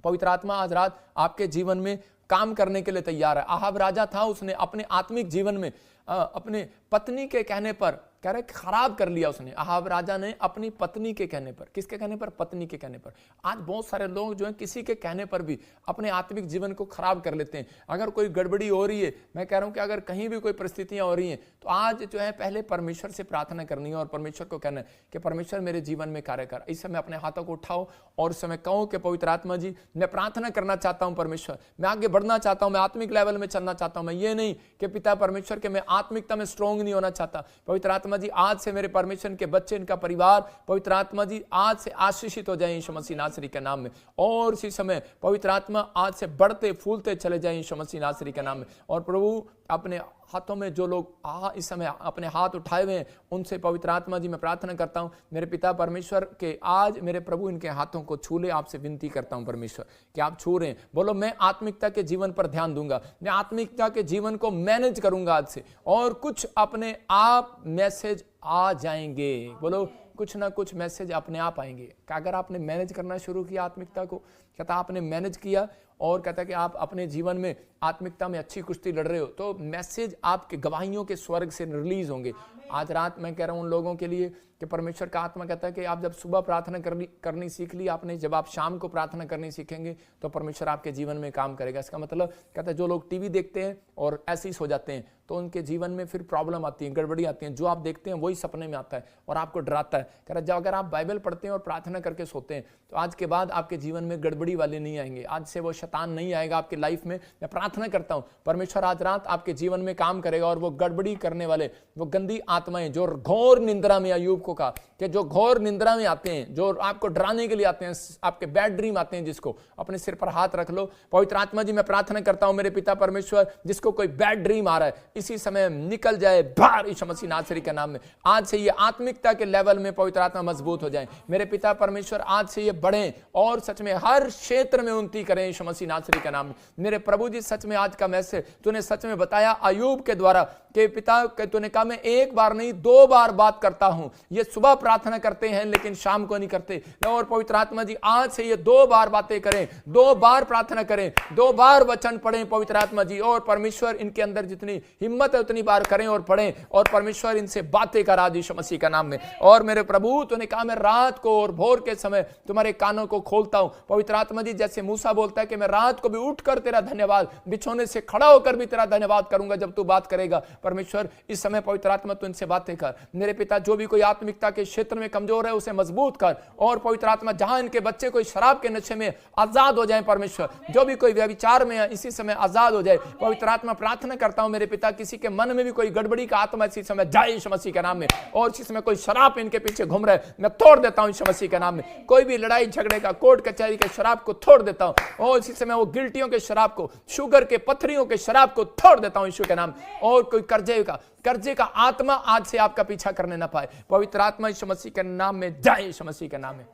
पवित्र आत्मा आज रात आपके जीवन में काम करने के लिए तैयार है। अहाब राजा था, उसने अपने आत्मिक जीवन में अपने पत्नी के कहने पर कह रहे खराब कर लिया उसने। अहाब राजा ने अपनी पत्नी के कहने पर, किसके कहने पर? पत्नी के कहने पर। आज बहुत सारे लोग जो हैं किसी के कहने पर भी अपने आत्मिक जीवन को खराब कर लेते हैं। अगर कोई गड़बड़ी हो रही है, मैं कह रहा हूं कि अगर कहीं भी कोई परिस्थितियां हो रही हैं तो आज जो है पहले परमेश्वर से प्रार्थना करनी है और परमेश्वर को कहना है कि परमेश्वर मेरे जीवन में कार्य कर। इस समय अपने हाथों को उठाओ और उस समय कहो कि पवित्र आत्मा जी मैं प्रार्थना करना चाहता हूं, परमेश्वर मैं आगे बढ़ना चाहता हूं, मैं आत्मिक लेवल में चलना चाहता हूं। मैं ये नहीं कि पिता परमेश्वर के मैं आत्मिकता में स्ट्रोंग नहीं होना चाहता। पवित्र आत्मा जी आज से मेरे परमेश्वर के बच्चे, इनका परिवार, पवित्र आत्मा जी आज से आशीषित हो जाए यीशु मसीह नासरी के नाम में। और इसी समय पवित्र आत्मा आज से बढ़ते फूलते चले जाए यीशु मसीह नासरी के नाम में। और प्रभु अपने हाथों में जो लोग इस समय अपने हाथ उठाए हुए हैं उनसे पवित्र आत्मा जी मैं प्रार्थना करता हूं मेरे पिता परमेश्वर के आज मेरे प्रभु इनके हाथों को छू ले। आपसे विनती करता हूं परमेश्वर कि आप छू रहे हैं। बोलो मैं आत्मिकता के जीवन पर ध्यान दूंगा, मैं आत्मिकता के जीवन को मैनेज करूंगा आज से, और कुछ अपने आप मैसेज आ जाएंगे। बोलो कुछ ना कुछ मैसेज अपने आप आएंगे। अगर आपने मैनेज करना शुरू किया आत्मिकता को, कहता आपने मैनेज किया और कहता कि आप अपने जीवन में आत्मिकता में अच्छी कुश्ती लड़ रहे हो, तो मैसेज आपके गवाहियों के स्वर्ग से रिलीज होंगे। आज रात मैं कह रहा हूं उन लोगों के लिए कि परमेश्वर का आत्मा कहता है कि आप जब सुबह प्रार्थना करनी सीख ली आपने, जब आप शाम को प्रार्थना करनी सीखेंगे तो परमेश्वर आपके जीवन में काम करेगा। इसका मतलब कहता है जो लोग टीवी देखते हैं और ऐसे ही सो जाते हैं तो उनके जीवन में फिर प्रॉब्लम आती है, गड़बड़ी आती है। जो आप देखते हैं वही सपने में आता है और आपको डराता है। कह रहा जब अगर आप बाइबल पढ़ते हैं और प्रार्थना करके सोते हैं तो आज के बाद आपके जीवन में गड़बड़ी वाले नहीं आएंगे। आज से वो शैतान नहीं आएगा आपकी लाइफ में। मैं प्रार्थना करता हूं परमेश्वर आज रात आपके जीवन में काम करेगा और वो गड़बड़ी करने वाले, वो गंदी आत्माएं जो घोर निंद्रा में, अय्यूब को कहा कि जो घोर निंद्रा में आते हैं, जो आपको डराने के लिए आते हैं, आपके बैड ड्रीम आते हैं, जिसको अपने सिर पर हाथ रख लो। पवित्र आत्मा जी मैं प्रार्थना करता हूं मेरे पिता परमेश्वर जिसको कोई बैड ड्रीम आ रहा है इसी समय निकल जाए बाहर यीशु मसीह नासरी के नाम में। आज से ये आत्मिकता के लेवल में पवित्र आत्मा मजबूत हो जाए मेरे पिता परमेश्वर। आज से ये बढ़े और सच में हर क्षेत्र में उन्नति करें यीशु मसीह नासरी के नाम में। मेरे प्रभु जी सच में आज का मैसेज तूने सच में बताया अय्यूब के द्वारा कि पिता तूने कहा मैं एक बार नहीं 2 बार बात करता हूं। ये सुबह प्रार्थना करते हैं लेकिन शाम को नहीं करते। और पवित्र आत्मा जी आज से ये 2 बार बातें करें, 2 बार प्रार्थना करें, 2 बार वचन पढ़ें पवित्र आत्मा जी। और परमेश्वर इनके अंदर जितनी हिम्मत है उतनी बार करें और पढ़ें और परमेश्वर इनसे बातें करा यीशु मसीह का नाम में। और मेरे प्रभु तूने कहा मैं रात को और भोर के समय तुम्हारे कानों को खोलता हूं पवित्र आत्मा जी। जैसे मूसा बोलता है कि मैं रात को भी उठकर तेरा धन्यवाद, बिछोने से खड़ा होकर भी तेरा धन्यवाद करूंगा जब तू बात करेगा। परमेश्वर इस समय पवित्र आत्मा तू इनसे बातें कर मेरे पिता। जो भी कोई आत्मिकता के क्षेत्र में कमजोर है उसे मजबूत कर। और पवित्र आत्मा जहां इनके बच्चे कोई शराब के नशे में आजाद हो जाए परमेश्वर, जो भी कोई व्यभिचार में है इसी समय आजाद हो जाए पवित्र आत्मा। प्रार्थना करता हूं मेरे पिता किसी के मन में भी कोई गड़बड़ी का आत्मा इसी समय जाए यीशु मसीह के नाम में। और इसी समय कोई शराब इनके पीछे घूम रहा है मैं तोड़ देता हूं यीशु मसीह के नाम में। कोई भी लड़ाई झगड़े का, कोर्ट कचहरी के शराब को तोड़ देता हूं। और इसी समय वो गिल्टियों के शराब को, शुगर के, पथरियों के शराब को तोड़ देता हूं यीशु के नाम। और कोई कर्जे का आत्मा आज से आपका पीछा करने ना पाए पवित्र आत्मा यीशु मसीह के नाम में जाए यीशु मसीह के नाम में।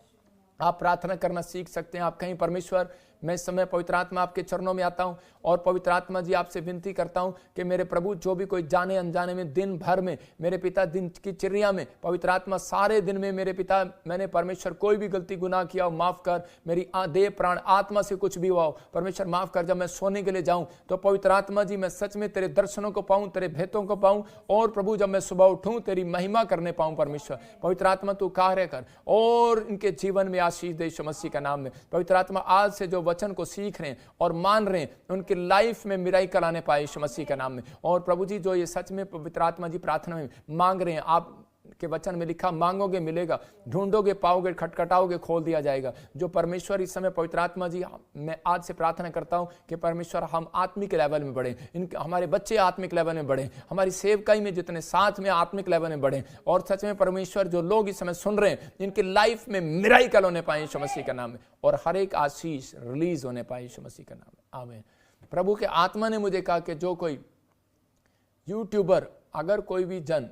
आप प्रार्थना करना सीख सकते हैं। आप कहीं परमेश्वर मैं इस समय पवित्र आत्मा आपके चरणों में आता हूं और पवित्र आत्मा जी आपसे विनती करता हूं कि मेरे प्रभु जो भी कोई जाने अनजाने में दिन भर में मेरे पिता दिन की चिड़िया में पवित्र आत्मा सारे दिन में मेरे पिता मैंने परमेश्वर कोई भी गलती गुनाह किया हो माफ कर। मेरी देह प्राण आत्मा से कुछ भी हुआ हो परमेश्वर माफ कर। जब मैं सोने के लिए जाऊं तो पवित्र आत्मा जी मैं सच में तेरे दर्शनों को पाऊं, तेरे भेतों को पाऊं। और प्रभु जब मैं सुबह उठूं तेरी महिमा करने पाऊं परमेश्वर। पवित्र आत्मा तू कार्य कर और इनके जीवन में आशीष दे यीशु मसीह का नाम में। पवित्र आत्मा आज से जो वचन को सीख रहे हैं और मान रहे हैं उनकी लाइफ में मिराकल आने पाए यीशु मसीह के नाम में। और प्रभु जी जो ये सच में पवित्र आत्मा जी प्रार्थना में मांग रहे हैं, आप के वचन में लिखा मांगोगे मिलेगा, ढूंढोगे पाओगे, खटखटाओगे खोल दिया जाएगा। जो परमेश्वर इस समय पवित्र आत्मा जी मैं आज से प्रार्थना करता हूं कि परमेश्वर हम आत्मिक लेवल में बढ़े, हमारे बच्चे आत्मिक लेवल में बढ़े, हमारी सेवकाई में जितने साथ में आत्मिक लेवल में बढ़े। और सच में परमेश्वर जो लोग इस समय सुन रहे हैं इनकी लाइफ में मिराकल होने पाए यीशु मसीह का नाम में और हर एक आशीष रिलीज होने पाए यीशु मसीह का नाम में। आमीन। प्रभु के आत्मा ने मुझे कहा कि जो कोई यूट्यूबर, अगर कोई भी जन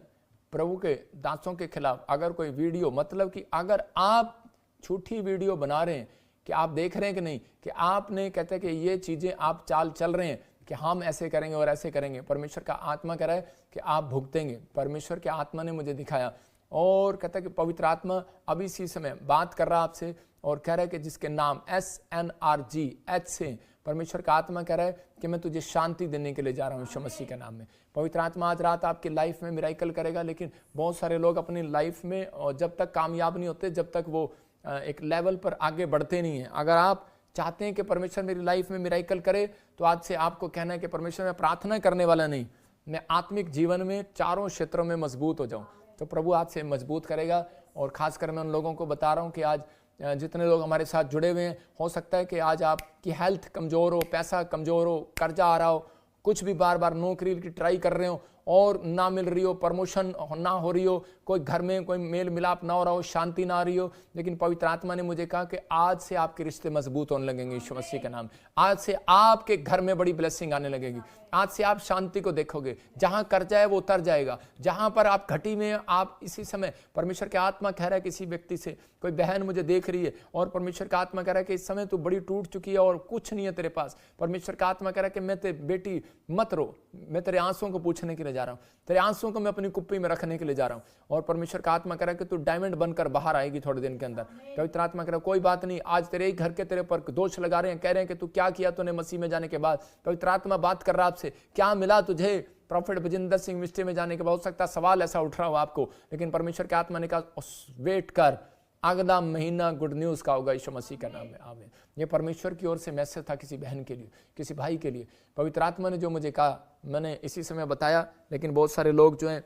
प्रभु के दासों के खिलाफ अगर कोई वीडियो, मतलब कि अगर आप झूठी वीडियो बना रहे हैं कि आप देख रहे हैं कि नहीं, कि आपने कहते हैं कि ये चीज़ें आप चाल चल रहे हैं कि हम ऐसे करेंगे और ऐसे करेंगे। परमेश्वर का आत्मा कह रहा है कि आप भुगतेंगे। परमेश्वर के आत्मा ने मुझे दिखाया और कहता है कि पवित्र आत्मा अभी इसी समय बात कर रहा है आपसे और कह रहा है कि जिसके नाम SNRG H से, परमेश्वर का आत्मा कह रहा है कि मैं तुझे शांति देने के लिए जा रहा हूँ यीशु मसीह के नाम में। पवित्र आत्मा आज रात आपकी लाइफ में मिराकल करेगा, लेकिन बहुत सारे लोग अपनी लाइफ में और जब तक कामयाब नहीं होते, जब तक वो एक लेवल पर आगे बढ़ते नहीं हैं। अगर आप चाहते हैं कि परमेश्वर मेरी लाइफ में मिराकल करे, तो आज से आपको कहना है कि परमेश्वर मैं प्रार्थना करने वाला नहीं, मैं आत्मिक जीवन में चारों क्षेत्रों में मजबूत हो जाऊं। तो प्रभु आज से मजबूत करेगा। और खासकर मैं उन लोगों को बता रहा हूं कि आज जितने लोग हमारे साथ जुड़े हुए हैं, हो सकता है कि आज आपकी हेल्थ कमज़ोर हो, पैसा कमज़ोर हो, कर्जा आ रहा हो, कुछ भी बार बार नौकरी की ट्राई कर रहे हो और ना मिल रही हो, प्रमोशन ना हो रही हो, कोई घर में कोई मेल मिलाप ना हो रहा हो, शांति ना आ रही हो, लेकिन पवित्र आत्मा ने मुझे कहा कि आज से आपके रिश्ते मजबूत होने लगेंगे यीशु मसीह के नाम। आज से आपके घर में बड़ी ब्लेसिंग आने लगेगी। आज से आप शांति को देखोगे। जहां कर्जा है वो उतर जाएगा। जहां पर आप घटी में आप इसी समय, परमेश्वर के आत्मा कह रहा है किसी व्यक्ति से, कोई बहन मुझे देख रही है और परमेश्वर का आत्मा कह रहा है कि इस समय तू बड़ी टूट चुकी है और कुछ नहीं है तेरे पास। परमेश्वर का आत्मा कह रहा है कि मैं तेरी बेटी मत रो, मैं तेरे आंसुओं को पूछने के लिए जा रहा हूँ, तेरे आंसुओं को मैं अपनी कुप्पी में रखने के लिए जा रहा हूँ। और परमेश्वर का आत्मा कह रहा है कि तू डायमंड बनकर बाहर आएगी थोड़े दिन के अंदर। पवित्र आत्मा कह रहा है कोई बात नहीं, आज तेरे ही घर के तेरे पर दोष लगा रहे हैं, कह रहे हैं कि तू क्या किया तूने मसीह में जाने के बाद। पवित्र आत्मा बात कर रहा है आपसे, क्या मिला तुझे प्रॉफिट बजिंदर सिंह मिस्ट्री में जाने के बाद। हो सकता है सवाल ऐसा उठ रहा हो आपको, लेकिन परमेश्वर के आत्मा ने कहा वेट कर, अगला महीना गुड न्यूज का होगा यीशु मसीह का नाम में। आमीन। ये परमेश्वर की ओर से मैसेज था किसी बहन के लिए, किसी भाई के लिए। पवित्र आत्मा ने जो मुझे कहा मैंने इसी समय बताया, लेकिन बहुत सारे लोग जो हैं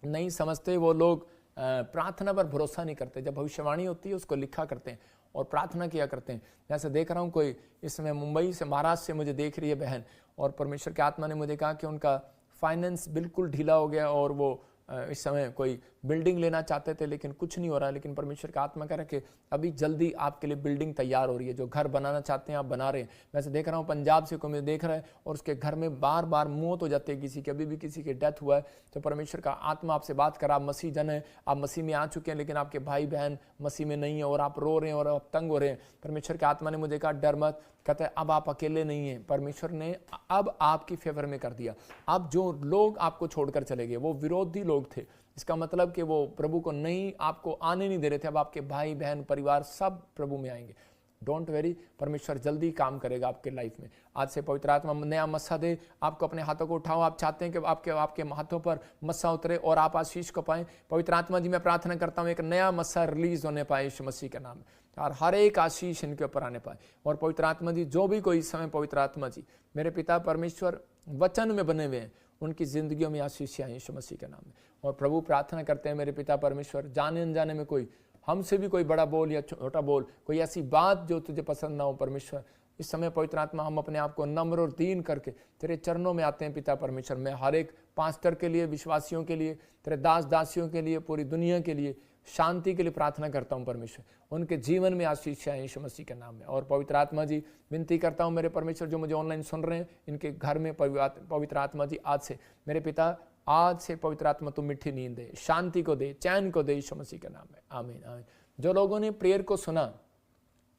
नहीं समझते, वो लोग प्रार्थना पर भरोसा नहीं करते। जब भविष्यवाणी होती है उसको लिखा करते हैं और प्रार्थना किया करते हैं। जैसे देख रहा हूँ कोई इस समय मुंबई से, महाराष्ट्र से मुझे देख रही है बहन, और परमेश्वर के आत्मा ने मुझे कहा कि उनका फाइनेंस बिल्कुल ढीला हो गया और वो इस समय कोई बिल्डिंग लेना चाहते थे लेकिन कुछ नहीं हो रहा है। लेकिन परमेश्वर का आत्मा कह रहा है कि अभी जल्दी आपके लिए बिल्डिंग तैयार हो रही है। जो घर बनाना चाहते हैं आप बना रहे हैं। मैं से देख रहा हूँ पंजाब से कोई मुझे देख रहा है और उसके घर में बार बार मौत हो जाती है किसी की, अभी भी किसी की डेथ हुआ है। तो परमेश्वर का आत्मा आपसे बात कर, आप मसीह जन है, आप मसीह में आ चुके हैं, लेकिन आपके भाई बहन मसीह में नहीं है और आप रो रहे हैं और आप तंग हो रहे हैं। परमेश्वर के आत्मा ने मुझे कहा डर मत, कहता है अब आप अकेले नहीं हैं। परमेश्वर ने अब आपकी फेवर में कर दिया। अब जो लोग आपको छोड़कर चले गए वो विरोधी लोग थे, इसका मतलब कि वो प्रभु को नहीं, आपको आने नहीं दे रहे थे। अब आपके भाई बहन परिवार सब प्रभु में आएंगे। डोंट वेरी, परमेश्वर जल्दी काम करेगा आपके लाइफ में। आज से पवित्र आत्मा नया मस्सा दे आपको। अपने हाथों को उठाओ, आप चाहते हैं कि आपके हाथों पर मस्सा उतरे और आप आशीष को पाएं। पवित्र आत्मा जी मैं प्रार्थना करता हूं एक नया मस्सा रिलीज होने पाए यीशु मसीह के नाम में, और हर एक आशीष इनके ऊपर आने पाए। और पवित्र आत्मा जी जो भी कोई इस समय, पवित्र आत्मा जी मेरे पिता परमेश्वर वचन में बने हुए हैं, उनकी जिंदगियों में आशीष आए यीशु मसीह के नाम में। और प्रभु प्रार्थना करते हैं मेरे पिता परमेश्वर, जाने अनजाने में कोई हमसे भी कोई बड़ा बोल या छोटा बोल, कोई ऐसी बात जो तुझे पसंद ना हो परमेश्वर, इस समय पवित्र आत्मा हम अपने आप को नम्र और दीन करके तेरे चरणों में आते हैं पिता परमेश्वर। मैं हर एक पास्टर के लिए, विश्वासियों के लिए, तेरे दास दासियों के लिए, पूरी दुनिया के लिए शांति के लिए प्रार्थना करता हूं परमेश्वर। उनके जीवन में आशीष आए यीशु मसीह के नाम में। और पवित्र आत्मा जी विनती करता हूं मेरे परमेश्वर, जो मुझे ऑनलाइन सुन रहे हैं, इनके घर में पवित्र आत्मा जी आज से मेरे पिता, आज से पवित्र आत्मा तू मीठी नींद दे, शांति को दे, चैन को दे यीशु मसीह के नाम में। आमीन आमीन। जो लोगों ने प्रेयर को सुना,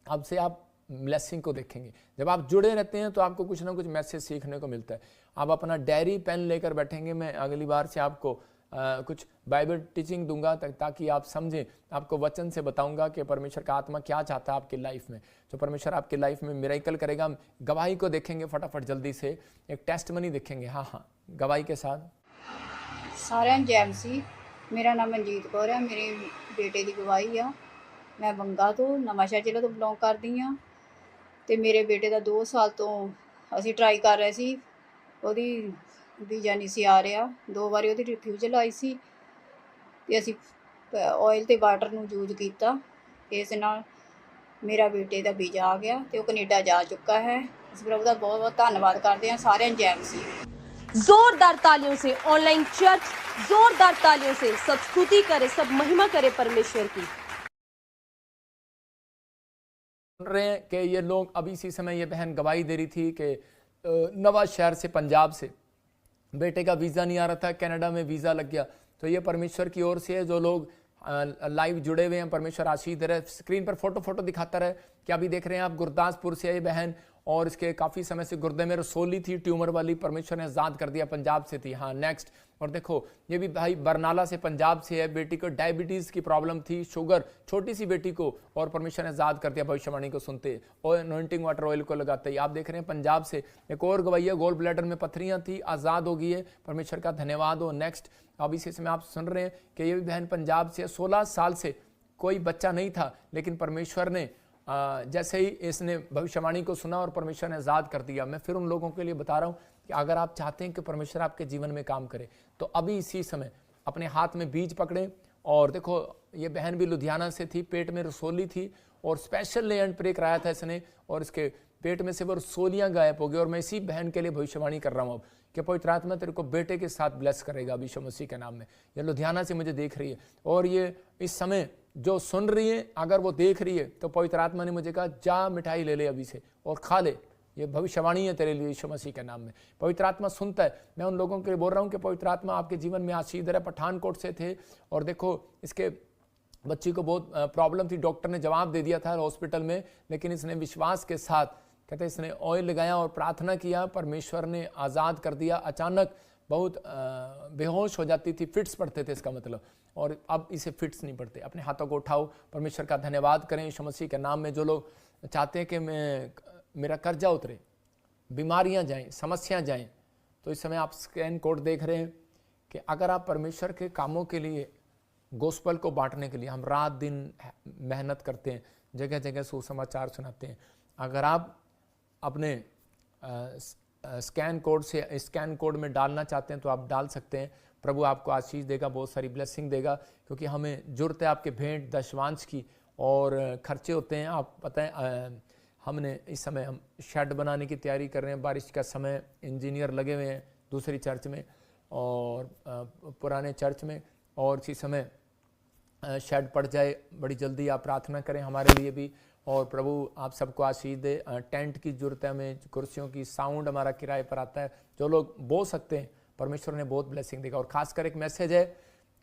अब से आप ब्लेसिंग को देखेंगे। जब आप जुड़े रहते हैं तो आपको कुछ ना कुछ मैसेज सीखने को मिलता है। आप अपना डायरी पेन लेकर बैठेंगे, मैं अगली बार से आपको कुछ बाइबल टीचिंग दूंगा ताकि आप समझें, आपको वचन से बताऊंगा कि परमेश्वर का आत्मा क्या चाहता है आपकी लाइफ में। जो परमेश्वर आपकी लाइफ में मिरेकल करेगा। हम गवाही को देखेंगे फटाफट जल्दी से, एक टेस्टमनी देखेंगे। हाँ, गवाही के साथ। सारिਆਂ ਨੂੰ ਜੈ ਮਸੀਹ। ਮੇਰਾ ਨਾਮ ਮਨਜੀਤ ਕੌਰ ਹੈ, ਮੇਰੇ ਬੇਟੇ ਦੀ ਗਵਾਹੀ ਆ। ਮੈਂ ਬੰਗਾ ਤੋਂ ਨਵਾਂਸ਼ਹਿਰ ਜ਼ਿਲ੍ਹੇ ਤੋਂ ਬਿਲੋਂਗ ਕਰਦੀ ਹਾਂ ਤੇ ਮੇਰੇ ਬੇਟੇ ਦਾ 2 ਸਾਲ ਤੋਂ ਅਸੀਂ ਟਰਾਈ ਕਰ ਰਹੇ ਸੀ, ਉਹਦੀ ਵੀਜ਼ਾ ਨਹੀਂ ਸੀ ਆ ਰਿਹਾ। 2 ਵਾਰੀ ਉਹਦੀ ਰਿਫਿਊਜ਼ਲ ਆਈ ਸੀ ਤੇ ਅਸੀਂ ਆਇਲ ਤੇ ਵਾਟਰ ਨੂੰ ਯੂਜ਼ ਕੀਤਾ, ਇਸ ਨਾਲ ਮੇਰਾ ਬੇਟੇ ਦਾ ਵੀਜ਼ਾ ਆ ਗਿਆ ਤੇ ਉਹ ਕੈਨੇਡਾ ਜਾ ਚੁੱਕਾ ਹੈ। ਇਸ ਪ੍ਰਭੂ ਦਾ ਬਹੁਤ ਬਹੁਤ ਧੰਨਵਾਦ ਕਰਦੇ ਹਾਂ। ਸਾਰਿਆਂ ਨੂੰ ਜੈ ਮਸੀਹ। जोरदार तालियों से ऑनलाइन चर्च, जोरदार तालियों से सब स्तुति करे, सब महिमा करे परमेश्वर की। सुन रहे हैं कि ये लोग अभी इसी समय, ये बहन गवाही दे रही थी कि नवा शहर से, पंजाब से बेटे का वीज़ा नहीं आ रहा था, कनाडा में वीज़ा लग गया। तो ये परमेश्वर की ओर से है। जो लोग लाइव जुड़े हुए हैं, परमेश्वर आशीष दे रहे। स्क्रीन पर फोटो दिखाता रहे कि अभी देख रहे हैं आप, गुरदासपुर से ये बहन, और इसके काफ़ी समय से गुर्दे में रसोली थी, ट्यूमर वाली, परमेश्वर ने आज़ाद कर दिया, पंजाब से थी। हाँ नेक्स्ट, और देखो ये भी भाई बरनाला से, पंजाब से है, बेटी को डायबिटीज़ की प्रॉब्लम थी, शुगर, छोटी सी बेटी को, और परमेश्वर ने आज़ाद कर दिया भविष्यवाणी को सुनते और अनॉइंटिंग वाटर ऑयल को लगाते ही। आप देख रहे हैं पंजाब से एक और गवैया, गोल ब्लैडर में पथरियाँ थी, आज़ाद हो गई है, परमेश्वर का धन्यवाद हो। नेक्स्ट, अब इसी समय आप सुन रहे हैं कि ये भी बहन पंजाब से, 16 साल से कोई बच्चा नहीं था, लेकिन परमेश्वर ने जैसे ही इसने भविष्यवाणी को सुना और परमेश्वर ने आज़ाद कर दिया। मैं फिर उन लोगों के लिए बता रहा हूँ कि अगर आप चाहते हैं कि परमेश्वर आपके जीवन में काम करे, तो अभी इसी समय अपने हाथ में बीज पकड़ें। और देखो ये बहन भी लुधियाना से थी, पेट में रसोली थी, और स्पेशल लैंड प्रे कराया था इसने, और इसके पेट में से वो रसोलियाँ गायब हो गई। और मैं इसी बहन के लिए भविष्यवाणी कर रहा हूँ अब कि पवित्र आत्मा तेरे को बेटे के साथ ब्लेस करेगा यीशु मसीह के नाम में। ये लुधियाना से मुझे देख रही है, और ये इस समय जो सुन रही है, अगर वो देख रही है, तो पवित्र आत्मा ने मुझे कहा जा मिठाई ले ले अभी से और खा ले, ये भविष्यवाणी है तेरे लिए यीशु मसीह के नाम में। पवित्र आत्मा सुनता है। मैं उन लोगों के लिए बोल रहा हूँ कि पवित्र आत्मा आपके जीवन में आशीष दे रहा है। पठानकोट से थे, और देखो इसके बच्ची को बहुत प्रॉब्लम थी, डॉक्टर ने जवाब दे दिया था हॉस्पिटल में, लेकिन इसने विश्वास के साथ, कहते इसने ऑयल लगाया और प्रार्थना किया, परमेश्वर ने आज़ाद कर दिया। अचानक बहुत बेहोश हो जाती थी, फिट्स पड़ते थे इसका मतलब, और अब इसे फिट्स नहीं पड़ते। अपने हाथों को उठाओ, परमेश्वर का धन्यवाद करें यीशु मसीह के नाम में। जो लोग चाहते हैं कि मेरा कर्जा उतरे, बीमारियां जाएं, समस्याएं जाएं, तो इस समय आप स्कैन कोड देख रहे हैं कि अगर आप परमेश्वर के कामों के लिए, गोस्पल को बांटने के लिए, हम रात दिन मेहनत करते हैं, जगह जगह सुसमाचार सुनाते हैं, अगर आप अपने स्कैन कोड में डालना चाहते हैं तो आप डाल सकते हैं। प्रभु आपको आशीष देगा, बहुत सारी ब्लेसिंग देगा, क्योंकि हमें जरूरत है आपके भेंट दशवांश की, और खर्चे होते हैं। आप पता है हमने इस समय हम शेड बनाने की तैयारी कर रहे हैं, बारिश का समय, इंजीनियर लगे हुए हैं दूसरी चर्च में और पुराने चर्च में, और इसी समय शेड पड़ जाए बड़ी जल्दी। आप प्रार्थना करें हमारे लिए भी, और प्रभु आप सबको आशीष दे। टेंट की जरूरत है हमें, कुर्सियों की, साउंड हमारा किराए पर आता है, जो लोग बोल सकते हैं परमेश्वर ने बहुत ब्लेसिंग देगा। और खासकर एक मैसेज है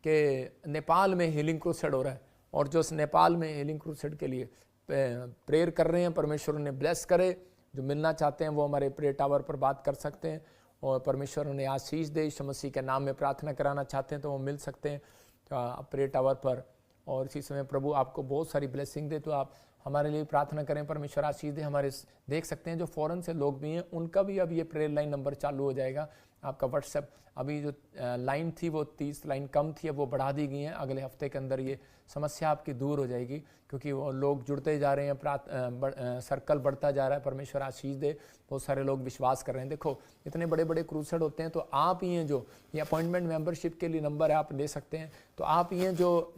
कि नेपाल में हीलिंग क्रूसेड हो रहा है, और जो इस नेपाल में हीलिंग क्रूसेड के लिए प्रेयर कर रहे हैं, परमेश्वर उन्हें ब्लेस करे। जो मिलना चाहते हैं वो हमारे प्रेयर टावर पर बात कर सकते हैं, और परमेश्वर उन्हें आशीष दे। यीशु मसीह के नाम में प्रार्थना कराना चाहते हैं तो वो मिल सकते हैं प्रेयर टावर पर। और इसी समय प्रभु आपको बहुत सारी ब्लेसिंग दे, तो आप हमारे लिए प्रार्थना करें, परमेश्वर आशीष दे। हमारे देख सकते हैं जो फॉरेन से लोग भी हैं, उनका भी अब ये प्रेयर लाइन नंबर चालू हो जाएगा। आपका व्हाट्सएप, अभी जो लाइन थी वो 30 लाइन कम थी, अब वो बढ़ा दी गई हैं। अगले हफ्ते के अंदर ये समस्या आपकी दूर हो जाएगी, क्योंकि वो लोग जुड़ते जा रहे हैं, सर्कल बढ़ता जा रहा है। परमेश्वर आशीष दे, बहुत सारे लोग विश्वास कर रहे हैं। देखो इतने बड़े बड़े क्रूसेड होते हैं, तो आप ही हैं जो ये अपॉइंटमेंट मेंबरशिप के लिए नंबर है, आप ले सकते हैं। तो आप ही हैं जो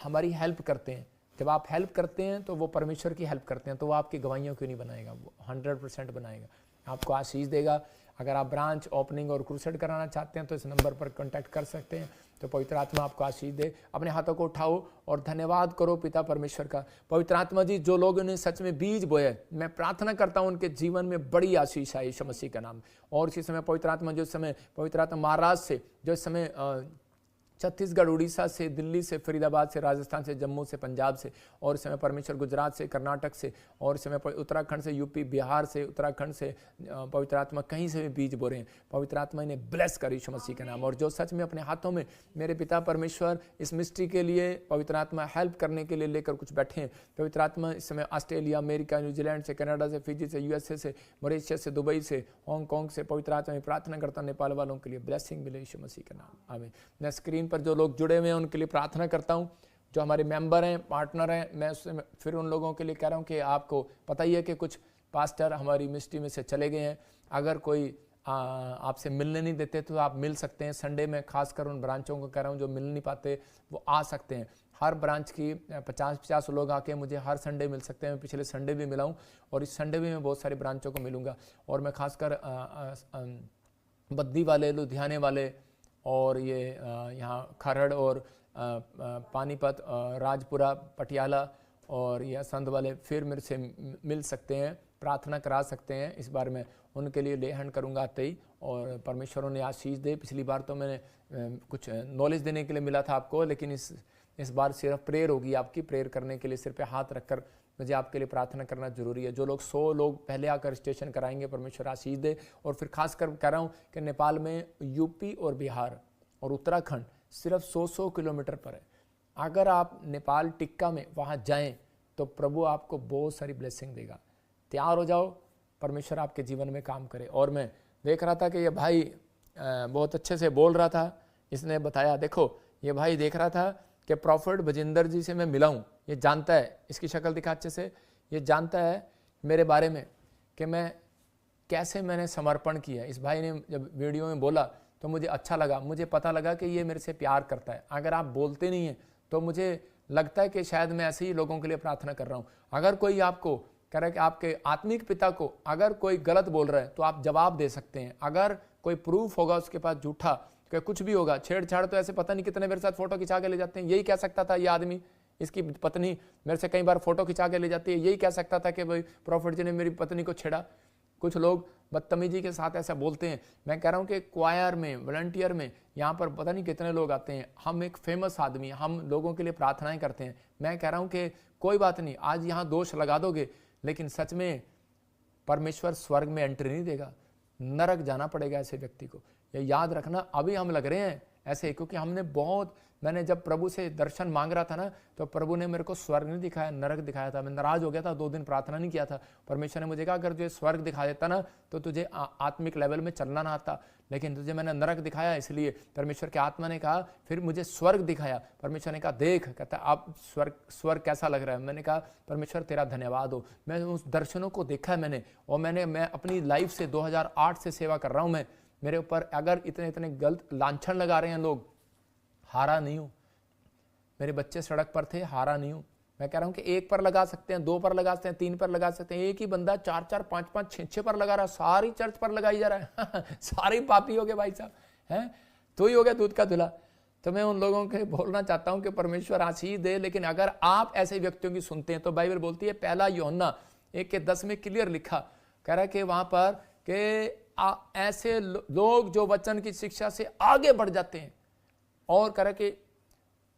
हमारी हेल्प करते हैं। जब आप हेल्प करते हैं तो वो परमेश्वर की हेल्प करते हैं, तो वो आपकी गवाहियों क्यों नहीं बनाएगा, वो 100% बनाएगा, आपको आशीष देगा। अगर आप ब्रांच ओपनिंग और क्रूसेड कराना चाहते हैं तो इस नंबर पर कांटेक्ट कर सकते हैं। तो पवित्र आत्मा आपको आशीष दे। अपने हाथों को उठाओ और धन्यवाद करो पिता परमेश्वर का। पवित्र आत्मा जी, जो लोगों ने सच में बीज बोया, मैं प्रार्थना करता हूं उनके जीवन में बड़ी आशीष आए यीशु मसीह का नाम। और इसी समय पवित्र आत्मा, जो समय पवित्र आत्मा महाराज से, जो इस समय छत्तीसगढ़, उड़ीसा से, दिल्ली से, फरीदाबाद से, राजस्थान से, जम्मू से, पंजाब से, और इस समय परमेश्वर गुजरात से, कर्नाटक से, और इस समय उत्तराखंड से, यूपी, बिहार से, उत्तराखंड से, पवित्र आत्मा कहीं से भी बीज बो रहे हैं, पवित्र आत्मा इन्हें ब्लेस कर यीशु मसीह के नाम। और जो सच में अपने हाथों में मेरे पिता परमेश्वर इस मिस्ट्री के लिए पवित्र आत्मा हेल्प करने के लिए लेकर कुछ बैठे हैं, पवित्र आत्मा इस समय ऑस्ट्रेलिया, अमेरिका, न्यूजीलैंड से, कनाडा से, फिजी से, यूएसए से, मॉरिशस से, दुबई से, हांगकॉन्ग से, पवित्र आत्मा में प्रार्थना करता हूं नेपाल वालों के लिए ब्लेसिंग मिले यीशु मसीह के नाम, आमीन। मैं स्क्रीन पर जो लोग जुड़े हुए हैं उनके लिए प्रार्थना करता हूं, जो हमारे मेंबर हैं, पार्टनर हैं। मैं उससे फिर उन लोगों के लिए कह रहा हूं कि आपको पता ही है कि कुछ पास्टर हमारी मिनिस्ट्री में से चले गए हैं। अगर कोई आपसे मिलने नहीं देते तो आप मिल सकते हैं। संडे में खासकर उन ब्रांचों को कह रहा हूं जो मिल नहीं पाते वो आ सकते हैं। हर ब्रांच की 50-50 लोग आके मुझे हर संडे मिल सकते हैं। मैं पिछले संडे भी मिला हूँ और इस संडे भी मैं बहुत सारी ब्रांचों को मिलूँगा। और मैं खासकर बद्दी वाले, लुधियाने वाले और ये यहाँ खरड़ और पानीपत, राजपुरा, पटियाला और ये असंध वाले फिर मेरे से मिल सकते हैं, प्रार्थना करा सकते हैं। इस बार मैं उनके लिए ले हैंड करूँगा आते ही, और परमेश्वर उन्हें आशीष दे। पिछली बार तो मैंने कुछ नॉलेज देने के लिए मिला था आपको, लेकिन इस इस बार सिर्फ प्रेयर होगी आपकी। प्रेयर करने के लिए सिर पे हाथ रखकर मुझे आपके लिए प्रार्थना करना जरूरी है। जो लोग 100 लोग पहले आकर रजिस्ट्रेशन कराएंगे, परमेश्वर आशीष दे। और फिर खासकर कह रहा हूँ कि नेपाल में यूपी और बिहार और उत्तराखंड सिर्फ 100 किलोमीटर पर है। अगर आप नेपाल टिक्का में वहाँ जाएं तो प्रभु आपको बहुत सारी ब्लेसिंग देगा। तैयार हो जाओ, परमेश्वर आपके जीवन में काम करे। और मैं देख रहा था कि ये भाई बहुत अच्छे से बोल रहा था, इसने बताया, देखो ये भाई देख रहा था कि प्रॉफिट भजिंदर जी से मैं मिला हूँ, ये जानता है, इसकी शक्ल दिखा अच्छे से, ये जानता है मेरे बारे में कि मैं कैसे मैंने समर्पण किया। इस भाई ने जब वीडियो में बोला तो मुझे अच्छा लगा, मुझे पता लगा कि ये मेरे से प्यार करता है। अगर आप बोलते नहीं हैं तो मुझे लगता है कि शायद मैं ऐसे ही लोगों के लिए प्रार्थना कर रहा हूँ। अगर कोई आपको कह रहा है कि आपके आत्मिक पिता को अगर कोई गलत बोल रहा है तो आप जवाब दे सकते हैं। अगर कोई प्रूफ होगा उसके पास झूठा, कि कुछ भी होगा, छेड़छाड़, तो ऐसे पता नहीं कितने मेरे साथ फोटो खिंचा के ले जाते हैं। यही कह सकता था ये आदमी, इसकी पत्नी मेरे से कई बार फोटो खिंचा के ले जाती है, यही कह सकता था कि भाई प्रॉफिट जी ने मेरी पत्नी को छेड़ा। कुछ लोग बदतमीजी के साथ ऐसा बोलते हैं। मैं कह रहा हूँ कि क्वायर में, वॉलंटियर में, यहाँ पर पता नहीं कितने लोग आते हैं। हम एक फेमस आदमी, हम लोगों के लिए प्रार्थनाएं करते हैं। मैं कह रहा हूँ कि कोई बात नहीं, आज यहाँ दोष लगा दोगे, लेकिन सच में परमेश्वर स्वर्ग में एंट्री नहीं देगा, नरक जाना पड़ेगा ऐसे व्यक्ति को। ये याद रखना। अभी हम लग रहे हैं ऐसे, क्योंकि हमने बहुत, मैंने जब प्रभु से दर्शन मांग रहा था ना, तो प्रभु ने मेरे को स्वर्ग नहीं दिखाया, नरक दिखाया था। मैं नाराज हो गया था, 2 दिन प्रार्थना नहीं किया था। परमेश्वर ने मुझे कहा अगर तुझे स्वर्ग दिखा देता ना तो तुझे आत्मिक लेवल में चलना ना आता, लेकिन तुझे मैंने नरक दिखाया। इसलिए परमेश्वर के आत्मा ने कहा, फिर मुझे स्वर्ग दिखाया। परमेश्वर ने कहा देख, कहता अब स्वर्ग कैसा लग रहा है। मैंने कहा परमेश्वर तेरा धन्यवाद हो। मैं उस दर्शनों को देखा है मैंने, और मैं अपनी लाइफ से 2008 से सेवा कर रहा हूँ। मैं, मेरे ऊपर अगर इतने गलत लांछन लगा रहे हैं लोग, हारा नहीं हूं। मेरे बच्चे सड़क पर थे, हारा नहीं हूं। मैं कह रहा हूं कि 1 पर लगा सकते हैं, 2 पर लगा सकते हैं, 3 पर लगा सकते हैं। एक ही बंदा 4-4, 5-5, 6-6 पर लगा रहा है, सारी चर्च पर लगाई जा रहा है। सारे पापी हो गए भाई साहब, हैं तो ही हो गया दूध का धुला। तो मैं उन लोगों के बोलना चाहता हूं कि परमेश्वर आशीष दे। लेकिन अगर आप ऐसे व्यक्तियों की सुनते हैं तो बाइबल बोलती है, 1 यूहन्ना 1:10 में क्लियर लिखा, कह रहा है कि वहां पर कि ऐसे लोग जो वचन की शिक्षा से आगे बढ़ जाते हैं, और कह रहा है कि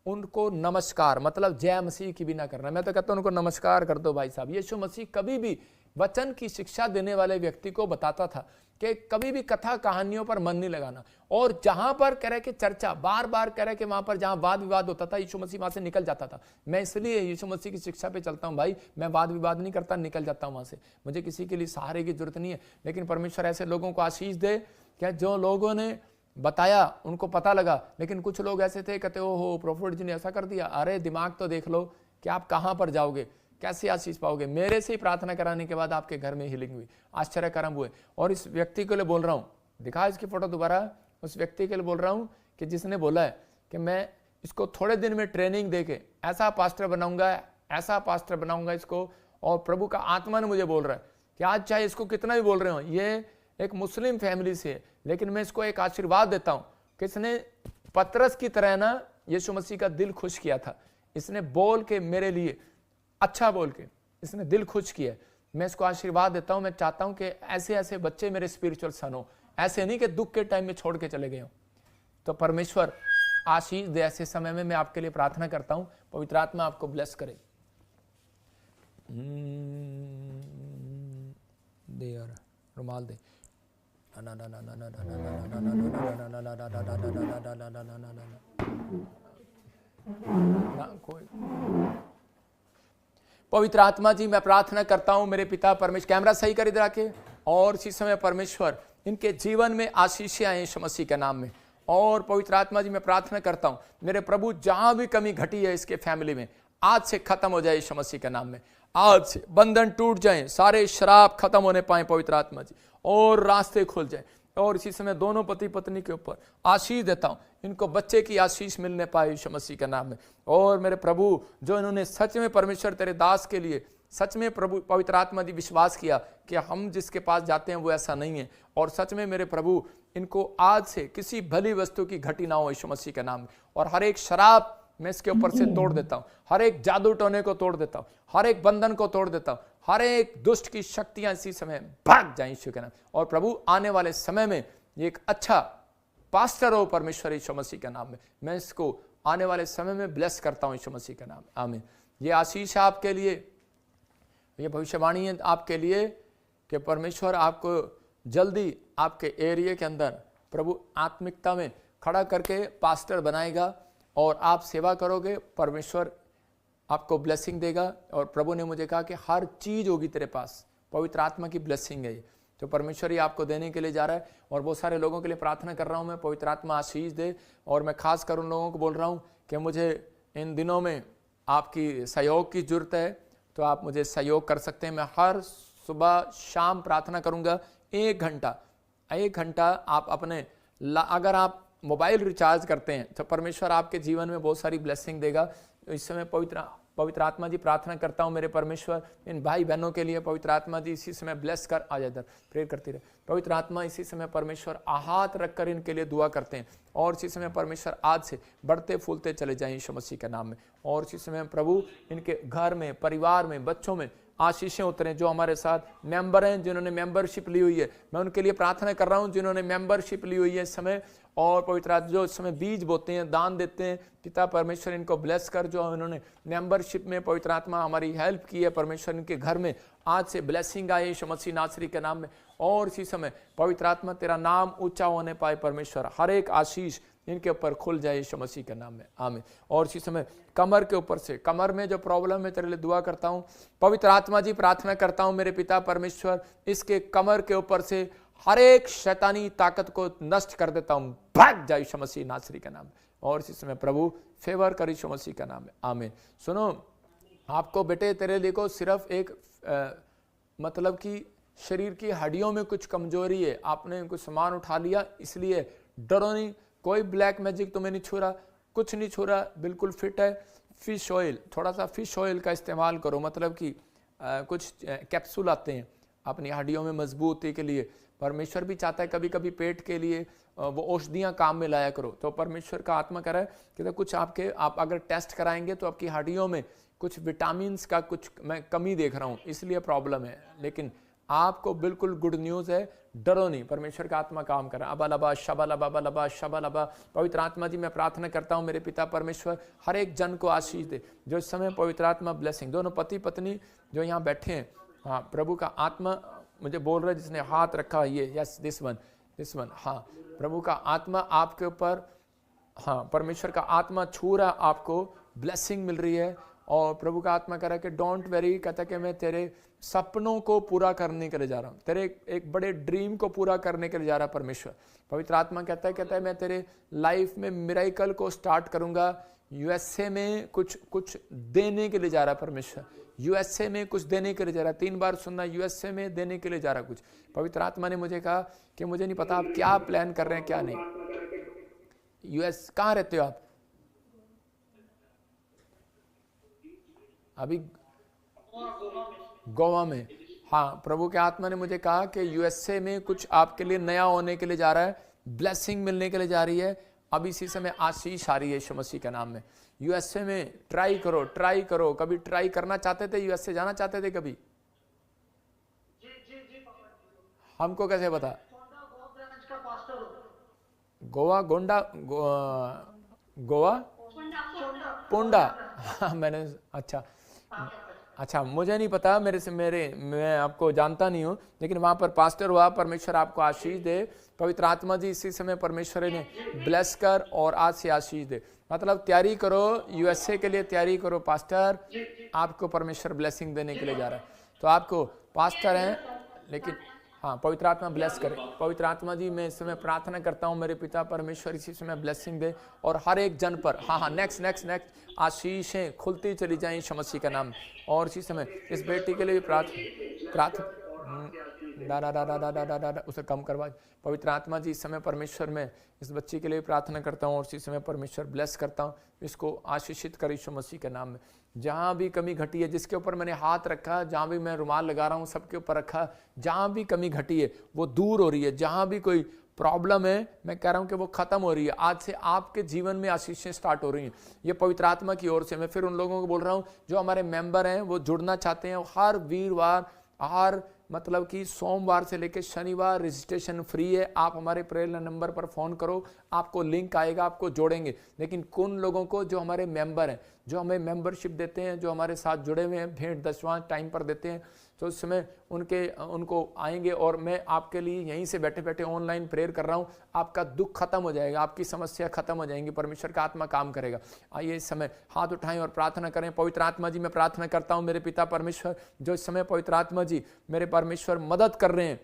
उनको नमस्कार, मतलब जय मसीह की भी ना करना। मैं तो कहता हूं उनको नमस्कार कर दो भाई साहब। यीशु मसीह कभी भी वचन की शिक्षा देने वाले व्यक्ति को बताता था कि कभी भी कथा कहानियों पर मन नहीं लगाना। और जहां पर कह रहे कि चर्चा, बार बार कह रहे कि वहां पर जहां वाद विवाद होता था, यीशु मसीह वहां से निकल जाता था। मैं इसलिए यीशु मसीह की शिक्षा पे चलता हूं भाई, मैं वाद विवाद नहीं करता, निकल जाता हूं वहां से। मुझे किसी के लिए सहारे की जरूरत नहीं है। लेकिन परमेश्वर ऐसे लोगों को आशीष दे क्या जो लोगों ने बताया उनको पता लगा। लेकिन कुछ लोग ऐसे थे, कहते हो प्रॉफिट जी ने ऐसा कर दिया। अरे दिमाग तो देख लो कि आप कहां पर जाओगे, कैसे आशीष पाओगे। मेरे से ही प्रार्थना कराने के बाद आपके घर में हीलिंग हुई, आश्चर्य कर्म हुए। और इस व्यक्ति के लिए बोल रहा हूं, दिखा इसकी फोटो दोबारा, उस व्यक्ति के लिए बोल रहा हूं कि जिसने बोला है कि मैं इसको थोड़े दिन में ट्रेनिंग देके ऐसा पास्टर बनाऊंगा, ऐसा पास्टर बनाऊंगा इसको। और प्रभु का आत्मा ने मुझे बोल रहा है कि आज चाहे इसको कितना भी बोल रहे हो, ये एक मुस्लिम फैमिली से है, लेकिन मैं इसको एक आशीर्वाद देता हूं कि इसने पतरस की तरह ना यीशु मसीह का दिल खुश किया था। इसने बोल के मेरे लिए अच्छा बोल के इसने दिल खुश किया। मैं इसको आशीर्वाद देता हूं। मैं चाहता हूं कि ऐसे ऐसे बच्चे मेरे स्पिरिचुअल सन हो, ऐसे नहीं कि दुख के टाइम में छोड़ के चले गए हो। तो परमेश्वर आशीष दे। ऐसे समय में मैं आपके लिए प्रार्थना करता हूं, पवित्र आत्मा आपको ब्लेस करे। दे यार, रुमाल दे। पवित्र आत्मा जी, मैं प्रार्थना करता हूं मेरे पिता परमेश्वर, कैमरा सही कर इधर आके, और इसी समय परमेश्वर इनके जीवन में आशीष आए यीशु मसीह के नाम में। और पवित्र आत्मा जी, मैं प्रार्थना करता हूं मेरे प्रभु, जहां भी कमी घटी है इसके फैमिली में, आज से खत्म हो जाए यीशु मसीह के नाम में। आज से बंधन टूट जाए, सारे शराब खत्म होने पाए पवित्र आत्मा जी, और रास्ते खुल जाए। और इसी समय दोनों पति पत्नी के ऊपर आशीष देता हूं, इनको बच्चे की आशीष मिलने पाए यीशु मसीह के नाम में। और मेरे प्रभु, जो इन्होंने सच में परमेश्वर तेरे दास के लिए सच में प्रभु पवित्र आत्मा जी विश्वास किया कि हम जिसके पास जाते हैं वो ऐसा नहीं है, और सच में मेरे प्रभु इनको आज से किसी भली वस्तु की घटी ना हो यीशु मसीह के नाम में। और हर एक शराब मैं इसके ऊपर से तोड़ देता हूं, हर एक जादू टोने को तोड़ देता हूं, हर एक बंधन को तोड़ देता हूं, हर एक दुष्ट की शक्तियां इसी समय भाग जाएं यीशु के नाम। और प्रभु आने वाले समय में एक अच्छा पास्टर हो परमेश्वर यीशु मसीह के नाम में। मैं इसको आने वाले समय में ब्लेस करता हूँ यीशु मसीह के नाम, आमीन। ये आशीष है आपके लिए, ये भविष्यवाणी है आपके लिए कि परमेश्वर आपको जल्दी आपके एरिया के अंदर प्रभु आत्मिकता में खड़ा करके पास्टर बनाएगा और आप सेवा करोगे, परमेश्वर आपको ब्लेसिंग देगा। और प्रभु ने मुझे कहा कि हर चीज़ होगी तेरे पास, पवित्र आत्मा की ब्लेसिंग है ये, तो परमेश्वर ही आपको देने के लिए जा रहा है। और बहुत सारे लोगों के लिए प्रार्थना कर रहा हूँ मैं, पवित्र आत्मा आशीष दे। और मैं खास कर उन लोगों को बोल रहा हूँ कि मुझे इन दिनों में आपकी सहयोग की जरूरत है, तो आप मुझे सहयोग कर सकते हैं। मैं हर सुबह शाम प्रार्थना करूँगा 1 घंटा आप अपने अगर आप मोबाइल रिचार्ज करते हैं तो परमेश्वर आपके जीवन में बहुत सारी ब्लेसिंग देगा। तो इस समय पवित्र आत्मा जी प्रार्थना करता हूँ मेरे परमेश्वर इन भाई बहनों के लिए, पवित्र आत्मा जी इसी समय ब्लेस कर, आ जाए इधर प्रेयर करती रहे। पवित्र आत्मा इसी समय परमेश्वर हाथ रखकर इनके लिए दुआ करते हैं और इसी समय परमेश्वर आज से बढ़ते फूलते चले जाएं यीशु मसीह के नाम में। और इसी समय प्रभु इनके घर में, परिवार में, बच्चों में आशीषें उतरें। जो हमारे साथ मेंबर हैं, जिन्होंने मेंबरशिप ली हुई है, मैं उनके लिए प्रार्थना कर रहा हूं जिन्होंने मेंबरशिप ली हुई है इस समय। और पवित्र आत्मा जो इस समय बीज बोते हैं, दान देते हैं, पिता परमेश्वर इनको ब्लेस कर। जो इन्होंने मेंबरशिप में पवित्र आत्मा हमारी हेल्प की है, परमेश्वर इनके घर में आज से ब्लेसिंग आए यीशु मसीह नासरी के नाम में। और इसी समय पवित्र आत्मा तेरा नाम ऊंचा होने पाए परमेश्वर, हर एक आशीष इनके ऊपर खुल जाए यीशु मसीह के नाम में, आमीन। और इसी समय कमर के ऊपर से, कमर में जो प्रॉब्लम है तेरे लिए दुआ करता हूँ, पवित्र आत्मा जी प्रार्थना करता हूँ मेरे पिता परमेश्वर, इसके कमर के ऊपर से हर एक शैतानी ताकत को नष्ट कर देता हूँ, भाग जाए यीशु मसीह नासरी के नाम में। और इसी समय प्रभु फेवर कर यीशु मसीह का नाम है, आमीन। सुनो, आपको बेटे तेरे लिए को सिर्फ एक मतलब कि शरीर की हड्डियों में कुछ कमजोरी है, आपने कुछ सामान उठा लिया, इसलिए डरो नहीं, कोई ब्लैक मैजिक तुम्हें नहीं छू रहा, कुछ नहीं छू रहा, बिल्कुल फिट है। फिश ऑयल, थोड़ा सा फिश ऑयल का इस्तेमाल करो, मतलब कि कुछ कैप्सूल आते हैं अपनी हड्डियों में मजबूती के लिए। परमेश्वर भी चाहता है कभी कभी पेट के लिए वो औषधियाँ काम में लाया करो। तो परमेश्वर का आत्मा कह रहा है कि तो कुछ आप अगर टेस्ट कराएंगे तो आपकी हड्डियों में कुछ विटामिन्स का कुछ मैं कमी देख रहा हूँ, इसलिए प्रॉब्लम है। लेकिन आपको बिल्कुल गुड न्यूज़ है, डरो नहीं, परमेश्वर का आत्मा काम कर रहा है। अबा लबा शबा लबा बा लबा शबा लबा। पवित्र आत्मा जी मैं प्रार्थना करता हूँ मेरे पिता परमेश्वर, हर एक जन को आशीष दे जो इस समय पवित्र आत्मा ब्लेसिंग। दोनों पति पत्नी जो यहाँ बैठे हैं, हाँ प्रभु का आत्मा मुझे बोल रहा है, जिसने हाथ रखा ये, यस दिस वन, हाँ प्रभु का आत्मा आपके ऊपर, हाँ परमेश्वर का आत्मा छू रहा, आपको ब्लेसिंग मिल रही है। और प्रभु का आत्मा कह रहा है कि डोंट वेरी, कहता है कि मैं तेरे सपनों को पूरा करने के लिए जा रहा हूँ, तेरे एक बड़े ड्रीम को पूरा करने के लिए जा रहा है परमेश्वर। पवित्र आत्मा कहता है मैं तेरे लाइफ में मिरेकल को स्टार्ट करूँगा। यूएसए में कुछ देने के लिए जा रहा है परमेश्वर, यूएसए में कुछ देने के लिए जा रहा है। 3 बार सुनना, यूएसए में देने के लिए जा रहा है कुछ। पवित्र आत्मा ने मुझे कहा कि मुझे नहीं पता आप क्या प्लान कर रहे हैं क्या नहीं। यूएस कहाँ रहते हो आप? अभी गोवा में, हाँ प्रभु के आत्मा ने मुझे कहा कि यूएसए में कुछ आपके लिए नया होने के लिए जा रहा है, ब्लेसिंग मिलने के लिए जा रही है। अभी इसी समय आशीष आ रही है यीशु मसीह के नाम में। यूएसए में ट्राई करो। कभी ट्राई करना चाहते थे, यूएसए जाना चाहते थे कभी? हमको कैसे पता? गोवा गोंडा गोवा पोंडा, हाँ मैंने, अच्छा मुझे नहीं पता, मैं आपको जानता नहीं हूँ, लेकिन वहाँ पर पास्टर हुआ। परमेश्वर आपको आशीष दे। पवित्र आत्मा जी इसी समय परमेश्वर ने ब्लेस कर और आज से आशीष दे। मतलब तैयारी करो, यूएसए के लिए तैयारी करो पास्टर, आपको परमेश्वर ब्लेसिंग देने के लिए जा रहा है। तो आपको पास्टर हैं, लेकिन हाँ पवित्र आत्मा ब्लेस करे। पवित्र आत्मा जी मैं इस समय प्रार्थना करता हूँ मेरे पिता परमेश्वर इसी समय ब्लेसिंग दे और हर एक जन पर, हाँ नेक्स्ट आशीषें खुलती चली जाएं यीशु मसीह का नाम। और इसी समय इस बेटी के लिए उसे कम करवा। पवित्र आत्मा जी इस समय परमेश्वर में इस बच्ची के लिए प्रार्थना करता हूँ और इसी समय परमेश्वर ब्लेस करता हूँ, इसको आशीषित कर यीशु मसीह के नाम में। जहाँ भी कमी घटी है, जिसके ऊपर मैंने हाथ रखा, जहाँ भी मैं रुमाल लगा रहा हूँ सबके ऊपर रखा, जहाँ भी कमी घटी है वो दूर हो रही है। जहाँ भी कोई प्रॉब्लम है मैं कह रहा हूँ कि वो खत्म हो रही है। आज से आपके जीवन में आशीषें स्टार्ट हो रही हैं, ये पवित्र आत्मा की ओर से। मैं फिर उन लोगों को बोल रहा हूँ जो हमारे मेंबर हैं, वो जुड़ना चाहते हैं, हर वीरवार, हर मतलब कि सोमवार से लेकर शनिवार रजिस्ट्रेशन फ्री है। आप हमारे प्रेरणा नंबर पर फ़ोन करो, आपको लिंक आएगा, आपको जोड़ेंगे। लेकिन उन लोगों को जो हमारे मेंबर हैं, जो हमें मेंबरशिप देते हैं, जो हमारे साथ जुड़े हुए हैं, भेंट दशवां टाइम पर देते हैं, तो उस समय उनको आएंगे और मैं आपके लिए यहीं से बैठे बैठे ऑनलाइन प्रेयर कर रहा हूँ। आपका दुख खत्म हो जाएगा, आपकी समस्या खत्म हो जाएंगी, परमेश्वर का आत्मा काम करेगा। आइए इस समय हाथ उठाएं और प्रार्थना करें। पवित्र आत्मा जी, मैं प्रार्थना करता हूँ मेरे पिता परमेश्वर, जो इस समय पवित्र आत्मा जी मेरे परमेश्वर मदद कर रहे हैं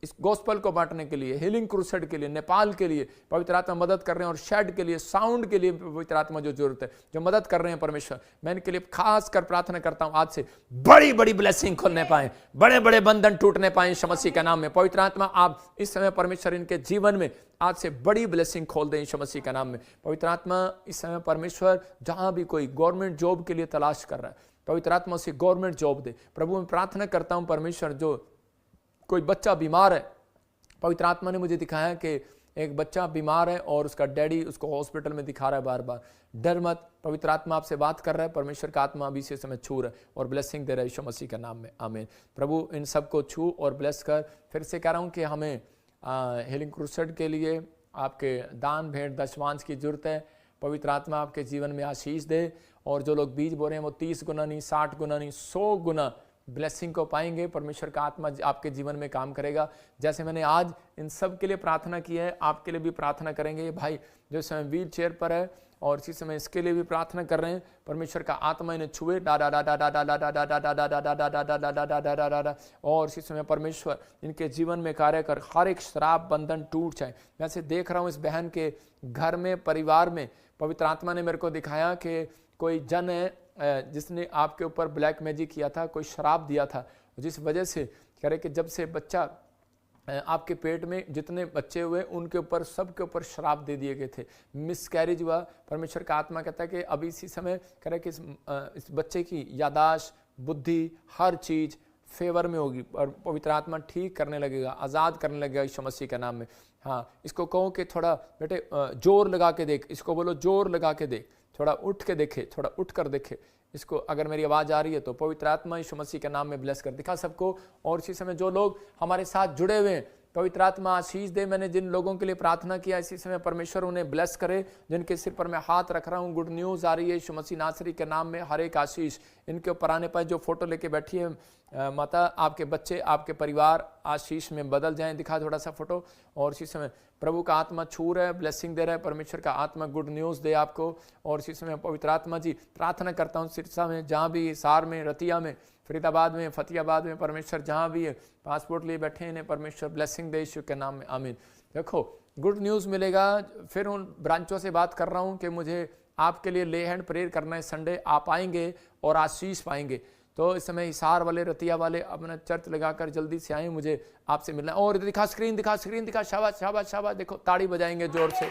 इस गॉस्पल को बांटने के लिए, हीलिंग क्रूसेड के लिए, नेपाल के लिए पवित्र आत्मा मदद कर रहे हैं, और शेड के लिए, साउंड के लिए पवित्र आत्मा जो जरूरत है, जो मदद कर रहे हैं परमेश्वर, मैं इनके लिए खास कर प्रार्थना करता हूं। आज से बड़ी बड़ी ब्लेसिंग खोलने पाए, बड़े बड़े बंधन टूटने पाए यीशु मसीह के नाम में। पवित्र आत्मा आप इस समय परमेश्वर इनके जीवन में आज से बड़ी ब्लेसिंग खोल दें यीशु मसीह के नाम में। पवित्र आत्मा इस समय परमेश्वर जहां भी कोई गवर्नमेंट जॉब के लिए तलाश कर रहा है, पवित्र आत्मा उसे गवर्नमेंट जॉब दे। प्रभु मैं प्रार्थना करता हूं परमेश्वर, जो कोई बच्चा बीमार है, पवित्र आत्मा ने मुझे दिखाया कि एक बच्चा बीमार है और उसका डैडी उसको हॉस्पिटल में दिखा रहा है बार बार। डर मत, पवित्र आत्मा आपसे बात कर रहा है, परमेश्वर का आत्मा अभी से समय छू रहा है और ब्लेसिंग दे रहा है यीशु मसीह के नाम में, आमीन। प्रभु इन सबको छू और ब्लेस कर। फिर से कह रहा हूँ कि हमें हीलिंग क्रूसेड के लिए आपके दान भेंट दशवांश की जरूरत है। पवित्र आत्मा आपके जीवन में आशीष दे, और जो लोग बीज बो रहे हैं वो 30 गुना नहीं, 60 गुना नहीं, 100 गुना ब्लेसिंग को पाएंगे। परमेश्वर का आत्मा आपके जीवन में काम करेगा। जैसे मैंने आज इन सब के लिए प्रार्थना की है, आपके लिए भी प्रार्थना करेंगे। ये भाई जो इस समय व्हील चेयर पर है और इसी समय इसके लिए भी प्रार्थना कर रहे हैं, परमेश्वर का आत्मा इन्हें छुए और इसी समय परमेश्वर इनके जीवन में कार्य कर, हर एक श्राप बंधन टूट जाए। वैसे देख रहा हूँ इस बहन के घर में, परिवार में, पवित्र आत्मा ने मेरे को दिखाया कि कोई जन है जिसने आपके ऊपर ब्लैक मैजिक किया था, कोई शराब दिया था, जिस वजह से कह रहे कि जब से बच्चा आपके पेट में जितने बच्चे हुए उनके ऊपर, सबके ऊपर श्राप दे दिए गए थे, मिसकैरेज हुआ। परमेश्वर का आत्मा कहता है कि अभी इसी समय कह रहे कि इस बच्चे की यादाश्त, बुद्धि, हर चीज़ फेवर में होगी और पवित्र आत्मा ठीक करने लगेगा, आज़ाद करने लगेगा यीशु मसीह के नाम में। हाँ, इसको कहो कि थोड़ा बेटे जोर लगा के देख, इसको बोलो जोर लगा के देख, थोड़ा उठ के देखे, थोड़ा उठ कर देखे इसको। अगर मेरी आवाज़ आ रही है तो पवित्र आत्मा यीशु मसीह के नाम में ब्लेस कर दिखा सबको। और इसी समय जो लोग हमारे साथ जुड़े हुए हैं, पवित्र आत्मा आशीष दे। मैंने जिन लोगों के लिए प्रार्थना किया, इसी समय परमेश्वर उन्हें ब्लेस करे। जिनके सिर पर मैं हाथ रख रहा हूँ, गुड न्यूज़ आ रही है यीशु मसीह नासरी के नाम में, हर एक आशीष इनके ऊपर आने पाए। जो फोटो लेके बैठी है माता, आपके बच्चे, आपके परिवार आशीष में बदल जाएं। दिखा थोड़ा सा फोटो। और इसी समय प्रभु का आत्मा छू रहा है, ब्लेसिंग दे रहा है। परमेश्वर का आत्मा गुड न्यूज़ दे आपको। और इसी समय पवित्र आत्मा जी प्रार्थना करता हूँ, सिरसा में, जहाँ भी, हिसार में, रतिया में, फरीदाबाद में, फतियाबाद में, परमेश्वर जहाँ भी है पासपोर्ट लिए बैठे हैं, परमेश्वर ब्लेसिंग दे यीशु के नाम में, आमीन। देखो गुड न्यूज़ मिलेगा। फिर उन ब्रांचों से बात कर रहा हूँ कि मुझे आपके लिए ले हैंड प्रेयर करना है। संडे आप आएंगे और आशीष पाएंगे। तो इस समय हिसार वाले, रतिया वाले अपना चर्च लगाकर जल्दी से आए, मुझे आपसे मिलना। और दिखा स्क्रीन, दिखा स्क्रीन, दिखा। शाबाश शाबाश शाबाश, देखो ताड़ी बजाएंगे जोर से,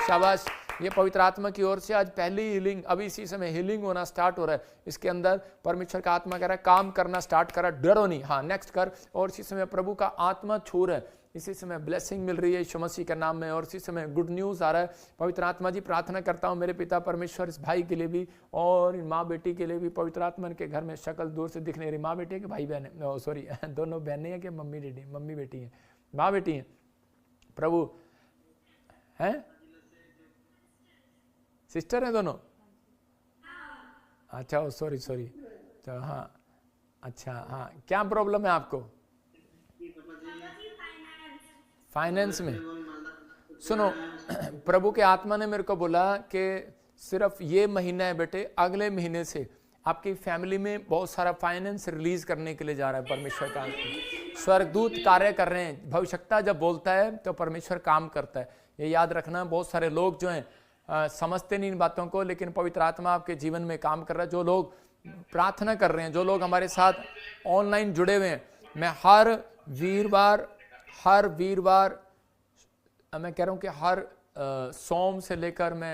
शाबाश। ये पवित्र आत्मा की ओर से आज पहली हीलिंग, अभी इसी समय हीलिंग होना स्टार्ट हो रहा है। इसके अंदर परमेश्वर का आत्मा कह रहा है काम करना स्टार्ट करा, डरो नहीं, हाँ नेक्स्ट कर। और इसी समय प्रभु का आत्मा छू रहा है, इसी समय ब्लेसिंग मिल रही है यीशु मसीह के नाम में। और इसी समय गुड न्यूज़ आ रहा है। पवित्र आत्मा जी प्रार्थना करता हूँ मेरे पिता परमेश्वर, इस भाई के लिए भी और इन माँ बेटी के लिए भी। पवित्र आत्मा के घर में शक्ल दूर से दिखने रही, माँ बेटी है कि भाई बहन है, सॉरी दोनों बहनें हैं कि मम्मी डैडी, मम्मी बेटी हैं, माँ बेटी हैं। प्रभु हैं, सिस्टर है दोनों? अच्छा, सॉरी सॉरी, तो हाँ अच्छा, हाँ क्या प्रॉब्लम है आपको? फाइनेंस में। सुनो, प्रभु के आत्मा ने मेरे को बोला कि सिर्फ ये महीना है बेटे, अगले महीने से आपकी फैमिली में बहुत सारा फाइनेंस रिलीज करने के लिए जा रहा है परमेश्वर का। स्वर्गदूत कार्य कर रहे हैं। भविष्यता जब बोलता है तो परमेश्वर काम करता है, ये याद रखना। बहुत सारे लोग जो हैं समझते नहीं इन बातों को, लेकिन पवित्र आत्मा आपके जीवन में काम कर रहा है। जो लोग प्रार्थना कर रहे हैं, जो लोग हमारे साथ ऑनलाइन जुड़े हुए हैं, मैं हर वीरवार मैं कह रहा हूँ कि हर सोम से लेकर मैं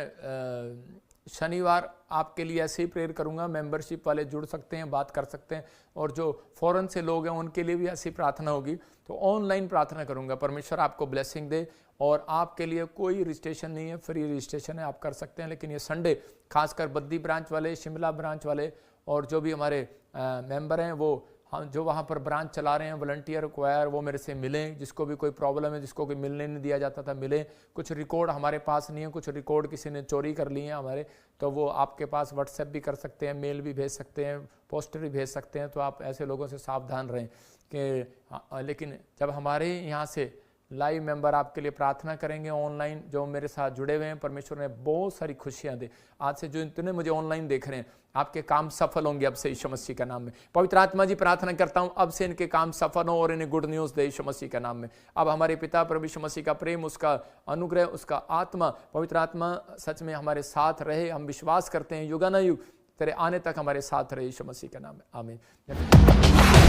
शनिवार आपके लिए ऐसे ही प्रेयर करूँगा। मेंबरशिप वाले जुड़ सकते हैं, बात कर सकते हैं, और जो फॉरेन से लोग हैं उनके लिए भी ऐसी प्रार्थना होगी। तो ऑनलाइन प्रार्थना करूँगा। परमेश्वर आपको ब्लेसिंग दे। और आपके लिए कोई रजिस्ट्रेशन नहीं है, फ्री रजिस्ट्रेशन है, आप कर सकते हैं। लेकिन ये संडे खासकर बद्दी ब्रांच वाले, शिमला ब्रांच वाले और जो भी हमारे मेंबर हैं वो हम जो वहाँ पर ब्रांच चला रहे हैं वॉलंटियर क्वायर, वो मेरे से मिलें, जिसको भी कोई प्रॉब्लम है, जिसको कोई मिलने नहीं दिया जाता था मिले। कुछ रिकॉर्ड हमारे पास नहीं है, कुछ रिकॉर्ड किसी ने चोरी कर लिए हैं हमारे, तो वो आपके पास व्हाट्सएप भी कर सकते हैं, मेल भी भेज सकते हैं, पोस्टर भी भेज सकते हैं। तो आप ऐसे लोगों से सावधान रहें कि लेकिन जब हमारे यहाँ से लाइव मेंबर आपके लिए प्रार्थना करेंगे ऑनलाइन, जो मेरे साथ जुड़े हुए हैं, परमेश्वर ने बहुत सारी खुशियां दी। आज से जो इतने मुझे ऑनलाइन देख रहे हैं, आपके काम सफल होंगे अब से यीशु मसीह का नाम में। पवित्र आत्मा जी प्रार्थना करता हूं अब से इनके काम सफल हो और इन्हें गुड न्यूज़ दे यीशु मसीह का नाम में। अब हमारे पिता प्रभु यीशु मसीह का प्रेम, उसका अनुग्रह, उसका आत्मा, पवित्र आत्मा सच में हमारे साथ रहे। हम विश्वास करते हैं युगानुयुग तेरे आने तक हमारे साथ रहे यीशु मसीह का नाम में, आमीन।